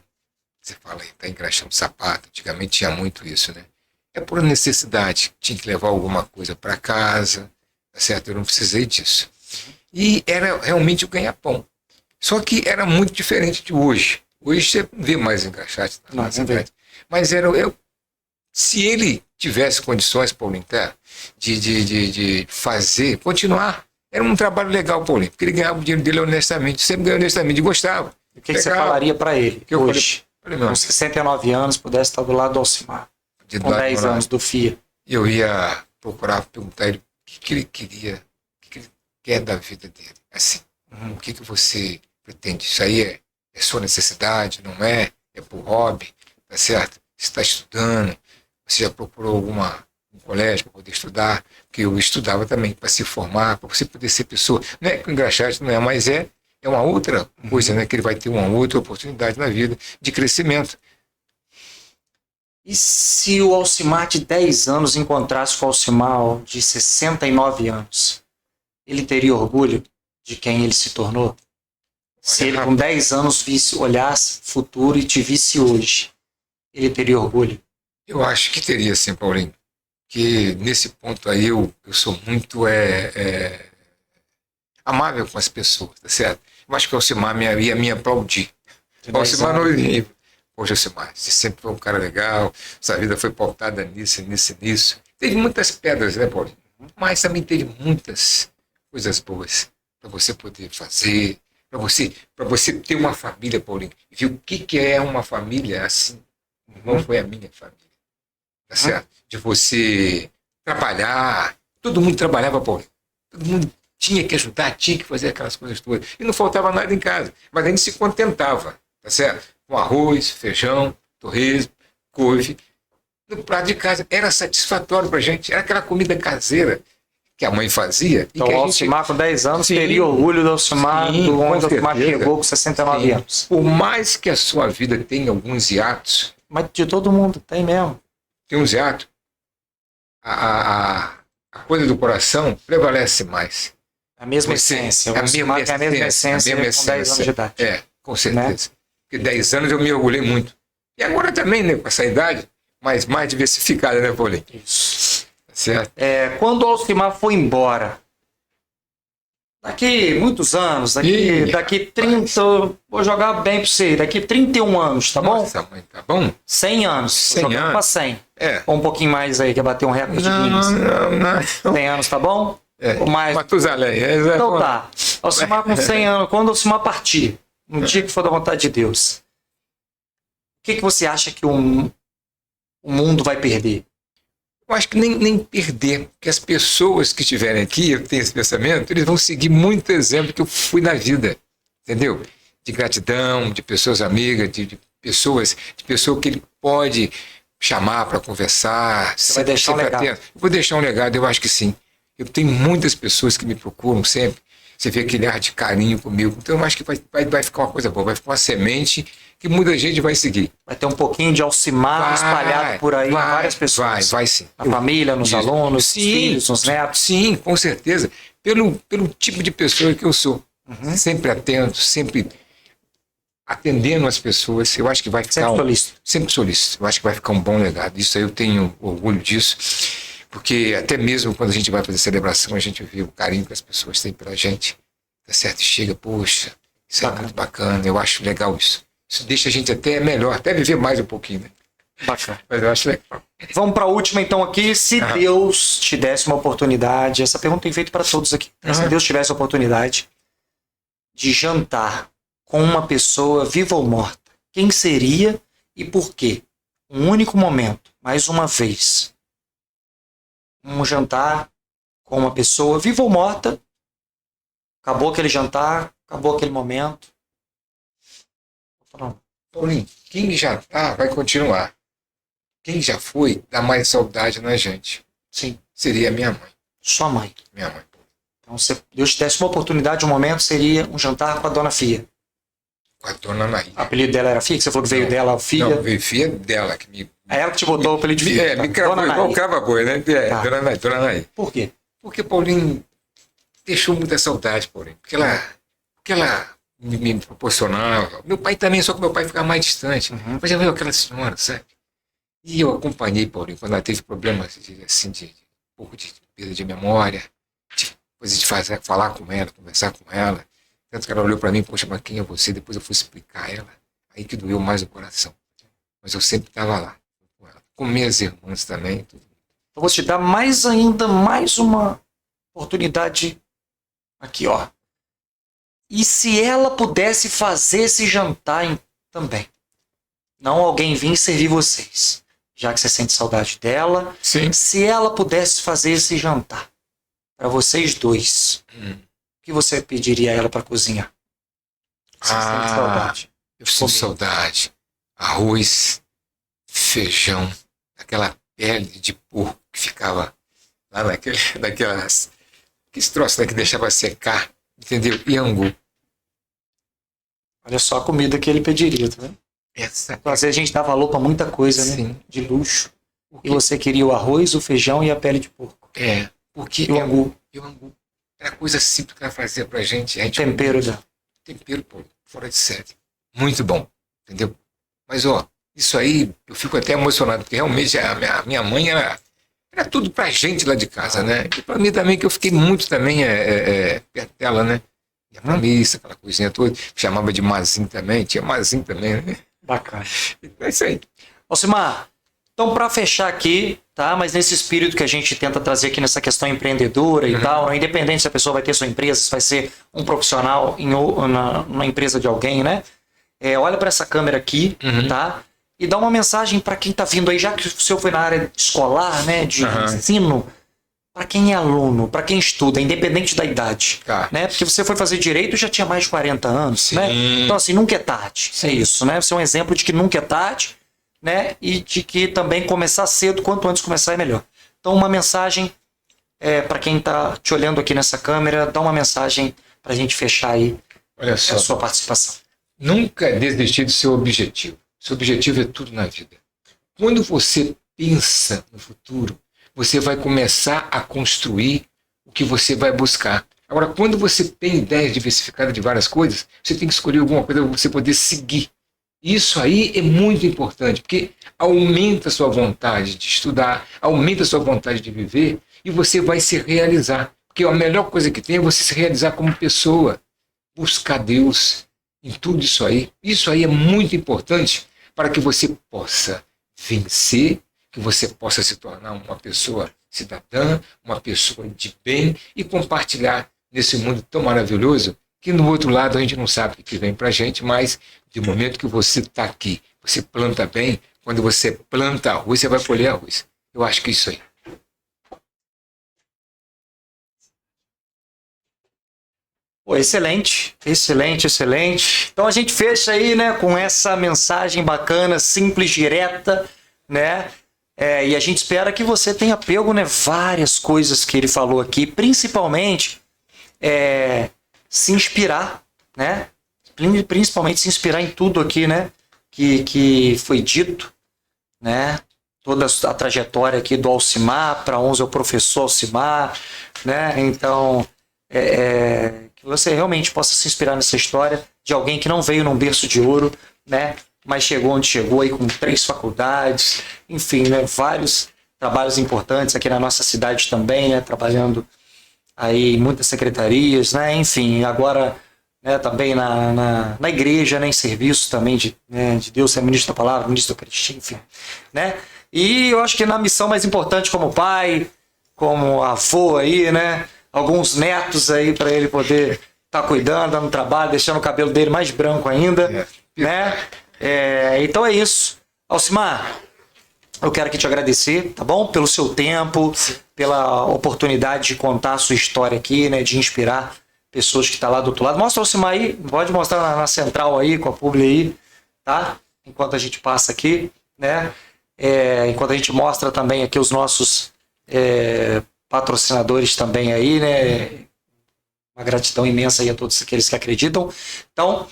você fala aí, tá engraxando sapato, antigamente tinha muito isso, né? É por necessidade, tinha que levar alguma coisa para casa, tá certo? Eu não precisei disso. E era realmente o ganha-pão. Só que era muito diferente de hoje. Hoje você não vê mais engraxate. Mas se ele tivesse condições, Paulinho, de fazer, continuar, era um trabalho legal, Paulinho, porque ele ganhava o dinheiro dele honestamente, sempre ganhou honestamente, e gostava. E o que você falaria para ele hoje, falei, com 69 anos, pudesse estar do lado do Alcimar, com 10 anos do FIA? Eu ia procurar perguntar ele o que ele queria, o que ele quer da vida dele. Assim, o que você pretende? Isso aí é sua necessidade, não é? É por hobby, tá certo? Você está estudando, você já procurou um colégio para poder estudar? Porque eu estudava também para se formar, para você poder ser pessoa. Não é que o engraxate não é, mas é uma outra coisa, né? Que ele vai ter uma outra oportunidade na vida de crescimento. E se o Alcimar de 10 anos encontrasse com o Alcimar de 69 anos, ele teria orgulho de quem ele se tornou? Se ele com 10 anos olhasse o futuro e te visse hoje, ele teria orgulho? Eu acho que teria, sim, Paulinho. Que nesse ponto aí eu sou muito amável com as pessoas, tá certo? Eu acho que o Alcimar ia me aplaudir. O Alcimar anos. não iria. Poxa, Alcimar, você sempre foi um cara legal, sua vida foi pautada nisso, nisso, nisso. Teve muitas pedras, né, Paulinho? Mas também teve muitas coisas boas para você poder fazer, para você ter uma família, Paulinho. E ver o que é uma família assim. Não foi a minha família. Tá certo? De você trabalhar. Todo mundo trabalhava, Paulinho. Todo mundo tinha que ajudar, tinha que fazer aquelas coisas todas. E não faltava nada em casa. Mas a gente se contentava, tá certo? Com arroz, feijão, torresmo, couve. No prato de casa. Era satisfatório pra gente. Era aquela comida caseira que a mãe fazia. Então, o Alcimar, com 10 anos, Sim. teria orgulho do Alcimar, Sim, do onde o com Alcimar certeza. chegou com 69 Sim. anos. Por mais que a sua vida tenha alguns hiatos, Mas de todo mundo, tem mesmo. tem uns hiatos, a coisa do coração prevalece mais. A mesma Você- essência. O a Alcimar mesma tem a mesma essência, essência com 10 anos de idade. É, com certeza. Porque 10 anos eu me orgulhei muito. E agora também, né, com essa idade, mas mais diversificada, né, Paulinho? Isso. Tá certo? Quando o Alcimar foi embora, daqui muitos anos, daqui 30, vou jogar bem pra você, daqui 31 anos, tá bom? Nossa, mãe, tá bom? 100 anos, 100 jogando anos. pra 100. É. Ou um pouquinho mais aí, que bater um recorde de Guinness. Não. 100 anos, tá bom? É. Ou mais. Matusalém. Então tá. Alcimar com 100 anos, quando o Alcimar partir, no dia que for da vontade de Deus, o que você acha que o mundo vai perder? Eu acho que nem perder, porque as pessoas que estiverem aqui, eu tenho esse pensamento, eles vão seguir muito exemplo que eu fui na vida, entendeu? De gratidão, de pessoas amigas, de pessoas que ele pode chamar para conversar. Vai deixar um legado. Eu vou deixar um legado, eu acho que sim. Eu tenho muitas pessoas que me procuram sempre, você vê aquele ar de carinho comigo, então eu acho que vai ficar uma coisa boa, vai ficar uma semente que muita gente vai seguir. Vai ter um pouquinho de Alcimar espalhado por aí, várias pessoas. Vai sim. Na família, nos Isso. alunos, nos Sim, filhos, nos netos. Sim, com certeza. Pelo tipo de pessoa que eu sou. Uhum. Sempre atento, sempre atendendo as pessoas. Eu acho que vai ficar Sempre solícito. sempre solícito. Eu acho que vai ficar um bom legado. Isso aí eu tenho orgulho disso. Porque até mesmo quando a gente vai fazer celebração, a gente vê o carinho que as pessoas têm pela gente. Tá certo? E chega, poxa, isso é muito bacana. Eu acho legal isso. Isso deixa a gente até melhor, até viver mais um pouquinho, né? Bacana. Mas eu acho legal. Vamos para a última então aqui. Se Deus te desse uma oportunidade, essa pergunta tem feito para todos aqui. Se Deus tivesse a oportunidade de jantar com uma pessoa viva ou morta, quem seria e por quê? Um único momento, mais uma vez. Um jantar com uma pessoa viva ou morta. Acabou aquele jantar, acabou aquele momento. Pronto. Paulinho, quem já tá, vai continuar. Quem já foi, dá mais saudade na gente. Sim, Seria minha mãe. sua mãe. Minha mãe. Então, se Deus te desse uma oportunidade, um momento seria um jantar com a dona Fia. Com a dona Anaí. O apelido dela era Fia, que você falou que veio dela, filha. Não, veio filha dela que me. É ela que te botou o apelido de Fia. Me cravou Dona igual Anaí. crava-boi, né? Tá. Dona Anaí, dona Anaí. Por quê? Porque Paulinho deixou muita saudade, Paulinho. Porque ela me proporcionava. Meu pai também, só que meu pai ficava mais distante. Mas já veio aquela senhora, sabe? E eu acompanhei, Paulinho, quando ela teve problemas de um pouco de perda de memória, coisa de falar com ela, conversar com ela. Tanto que ela olhou para mim, poxa, mas quem é você? Depois eu fui explicar a ela. Aí que doeu mais o coração. Mas eu sempre estava lá com ela. Com minhas irmãs também. Tudo. Eu vou te dar mais uma oportunidade aqui, ó. E se ela pudesse fazer esse jantar também? Não alguém vir servir vocês. Já que você sente saudade dela. Sim. Se ela pudesse fazer esse jantar para vocês dois, o que você pediria a ela para cozinhar? Você sente saudade. Eu sinto saudade. Arroz, feijão, aquela pele de porco que ficava lá aqueles troços que deixava secar, entendeu? E angu. Olha só a comida que ele pediria, tá vendo? Então, às vezes a gente dá valor para muita coisa, né? Sim. De luxo. E você queria o arroz, o feijão e a pele de porco. Porque E o angu. o angu era coisa simples que ela fazia pra gente. A gente Tempero dela. tempero, pô, fora de série. Muito bom, entendeu? Mas, ó, isso aí, eu fico até emocionado, porque realmente a minha mãe era era tudo pra gente lá de casa, né? E pra mim também, que eu fiquei muito também perto dela, né? Ia pra missa, aquela coisinha toda. Chamava de Mazinho também, tinha Mazinho também, né? Bacana. É isso aí. Alcimar, então para fechar aqui, tá? Mas nesse espírito que a gente tenta trazer aqui nessa questão empreendedora e tal, independente se a pessoa vai ter sua empresa, se vai ser um profissional na empresa de alguém, né? Olha para essa câmera aqui, tá? E dá uma mensagem para quem tá vindo aí, já que o senhor foi na área escolar, né? De ensino, para quem é aluno, para quem estuda, independente da idade, né? Porque você foi fazer direito e já tinha mais de 40 anos, né? Então assim, nunca é tarde, é isso, né? Você é um exemplo de que nunca é tarde, né? E de que também começar cedo, quanto antes começar é melhor. Então uma mensagem para quem tá te olhando aqui nessa câmera, dá uma mensagem pra gente fechar aí. Olha só, a sua participação. Nunca desistir do seu objetivo. Seu objetivo é tudo na vida. Quando você pensa no futuro, você vai começar a construir o que você vai buscar. Agora, quando você tem ideias diversificadas de várias coisas, você tem que escolher alguma coisa para você poder seguir. Isso aí é muito importante, porque aumenta a sua vontade de estudar, aumenta a sua vontade de viver, e você vai se realizar. Porque a melhor coisa que tem é você se realizar como pessoa. Buscar Deus em tudo isso aí. Isso aí é muito importante para que você possa vencer, que você possa se tornar uma pessoa cidadã, uma pessoa de bem e compartilhar nesse mundo tão maravilhoso que no outro lado a gente não sabe o que vem para a gente, mas de momento que você está aqui, você planta bem, quando você planta arroz, você vai colher arroz. Eu acho que é isso aí. Pô, excelente, excelente, excelente. Então a gente fecha aí, né, com essa mensagem bacana, simples, direta, né? E a gente espera que você tenha pego, né, várias coisas que ele falou aqui, principalmente se inspirar, né? Principalmente se inspirar em tudo aqui, né, que foi dito, né? Toda a trajetória aqui do Alcimar, para onde é o professor Alcimar, né? Então, que você realmente possa se inspirar nessa história de alguém que não veio num berço de ouro, né? Mas chegou onde chegou aí com 3 faculdades, enfim, né? Vários trabalhos importantes aqui na nossa cidade também, né? Trabalhando aí em muitas secretarias, né? Enfim, agora, né, também na igreja, né? Em serviço também de Deus, ser ministro da palavra, ministro da Eucaristia, enfim, né? E eu acho que na missão mais importante como pai, como avô aí, né? Alguns netos aí para ele poder estar cuidando, dando trabalho, deixando o cabelo dele mais branco ainda, né? Então é isso. Alcimar, eu quero aqui te agradecer, tá bom? Pelo seu tempo, pela oportunidade de contar a sua história aqui, né? De inspirar pessoas que estão lá do outro lado. Mostra o Alcimar aí, pode mostrar na central aí, com a publi aí, tá? Enquanto a gente passa aqui, né? Enquanto a gente mostra também aqui os nossos patrocinadores também aí, né? Uma gratidão imensa aí a todos aqueles que acreditam. Então,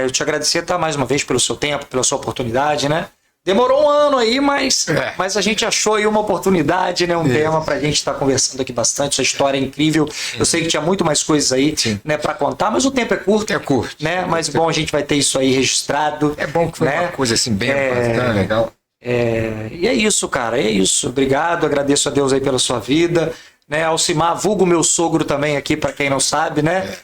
eu te agradecer, tá, mais uma vez pelo seu tempo, pela sua oportunidade, né? Demorou um ano aí, mas a gente achou aí uma oportunidade, né? Um tema pra gente estar conversando aqui bastante. Sua história é incrível. Eu sei que tinha muito mais coisas aí, né, pra contar, mas o tempo é curto. É curto. Né? Mas bom, a gente vai ter isso aí registrado. É bom que foi uma coisa assim bem bacana, legal. E é isso, cara, é isso. Obrigado, agradeço a Deus aí pela sua vida, né? Alcimar, vulgo meu sogro também aqui, para quem não sabe, né?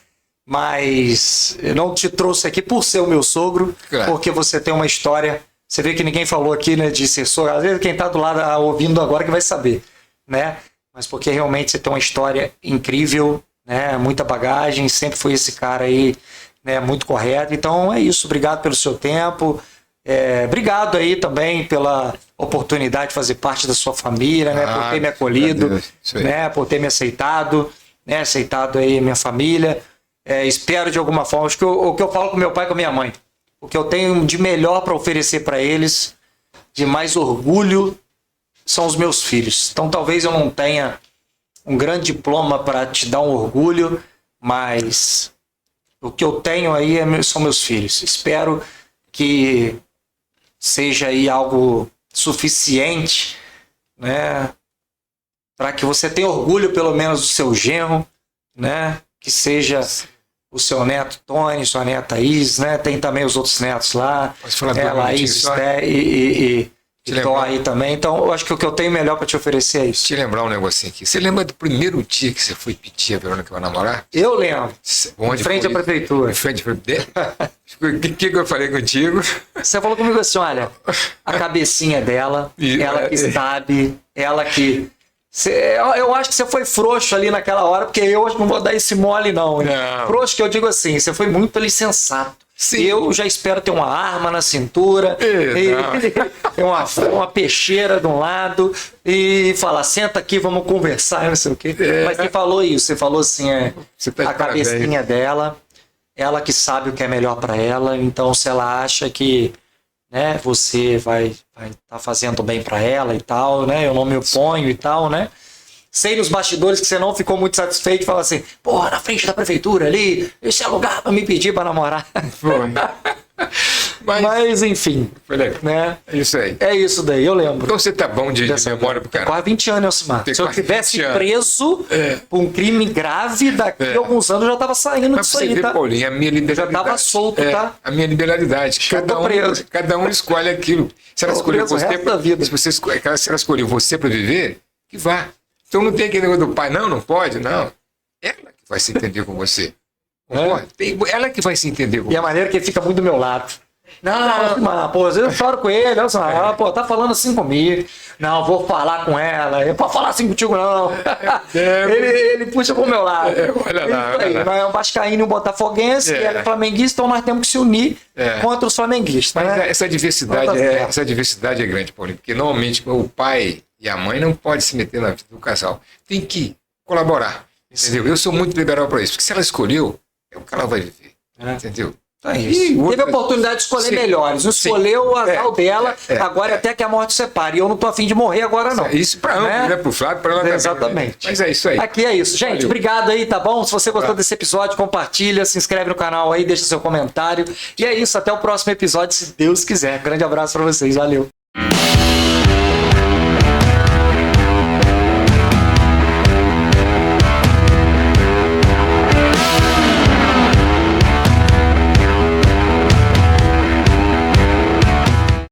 Mas eu não te trouxe aqui por ser o meu sogro, porque você tem uma história. Você vê que ninguém falou aqui, né, de ser sogro. Às vezes quem tá do lado ouvindo agora que vai saber, né? Mas porque realmente você tem uma história incrível, né? Muita bagagem, sempre foi esse cara aí, né? Muito correto. Então é isso, obrigado pelo seu tempo. Obrigado aí também pela oportunidade de fazer parte da sua família, né? Por ter me acolhido, né? Por ter me aceitado, né? Aceitado aí minha família. Espero de alguma forma, acho que o que eu falo com meu pai e com minha mãe, o que eu tenho de melhor para oferecer para eles, de mais orgulho, são os meus filhos. Então talvez eu não tenha um grande diploma para te dar um orgulho, mas o que eu tenho aí são meus filhos. Espero que seja aí algo suficiente, né, para que você tenha orgulho pelo menos do seu genro, né, que seja o seu neto Tony, sua neta Is, né, tem também os outros netos lá, Laís, que dói também. Então, eu acho que o que eu tenho melhor para te oferecer é isso. Te lembrar um negocinho aqui. Você lembra do primeiro dia que você foi pedir a Verônica para namorar? Eu lembro. Onde em frente à prefeitura. Em frente à prefeitura. O que eu falei contigo? Você falou comigo assim, olha, a cabecinha dela, ela que sabe, ela que... Eu acho que você foi frouxo ali naquela hora, porque eu não vou dar esse mole não. Frouxo que eu digo assim, você foi muito ali sensato. Sim. Eu já espero ter uma arma na cintura, uma peixeira de um lado e falar, senta aqui, vamos conversar, não sei o quê. Mas você falou isso, você falou assim, a cabecinha dela, ela que sabe o que é melhor para ela, então se ela acha que, né, você vai tá fazendo bem para ela e tal, né, eu não me oponho e tal, né. Sei nos bastidores que você não ficou muito satisfeito e fala assim, porra, na frente da prefeitura ali, esse é lugar pra me pedir pra namorar. Foi. Mas enfim. Né? É isso aí. É isso daí, eu lembro. Então você tá bom de memória pro cara. Quase 20 anos, Elcimar. Se eu tivesse preso por um crime grave, daqui a alguns anos eu já tava saindo disso aí, tá? Paulinho, a minha liberalidade. Já tava solto, tá? A minha liberalidade. Cada um escolhe aquilo. Se ela escolheu você, se ela escolheu você pra viver, que vá. Então não tem aquele negócio do pai, não pode, não. Ela que vai se entender com você. Concorda? Ela que vai se entender com você. E a maneira que ele fica muito do meu lado. Não, pô, às vezes eu choro com ele, pô, tá falando assim comigo. Não, vou falar com ela. Eu posso falar assim contigo, não. Ele puxa pro meu lado. Olha lá. Nós é um vascaíno e um botafoguense, ela é flamenguista, então nós temos que se unir contra os flamenguistas. Mas essa diversidade é grande, Paulinho, porque normalmente o pai e a mãe não podem se meter na vida do casal. Tem que colaborar. Entendeu? Eu sou muito liberal para isso, porque se ela escolheu, é o que ela vai viver. Entendeu? Teve a oportunidade de escolher melhores. Não escolheu o azar dela, agora até que a morte separe. E eu não tô afim de morrer agora, não. Isso para ambos, né? Pro Flávio, para ela também. Exatamente. Mas é isso aí. Aqui é isso. Gente, valeu. Obrigado aí, tá bom? Se você gostou desse episódio, compartilha, se inscreve no canal aí, deixa seu comentário. E é isso, até o próximo episódio, se Deus quiser. Grande abraço para vocês, valeu.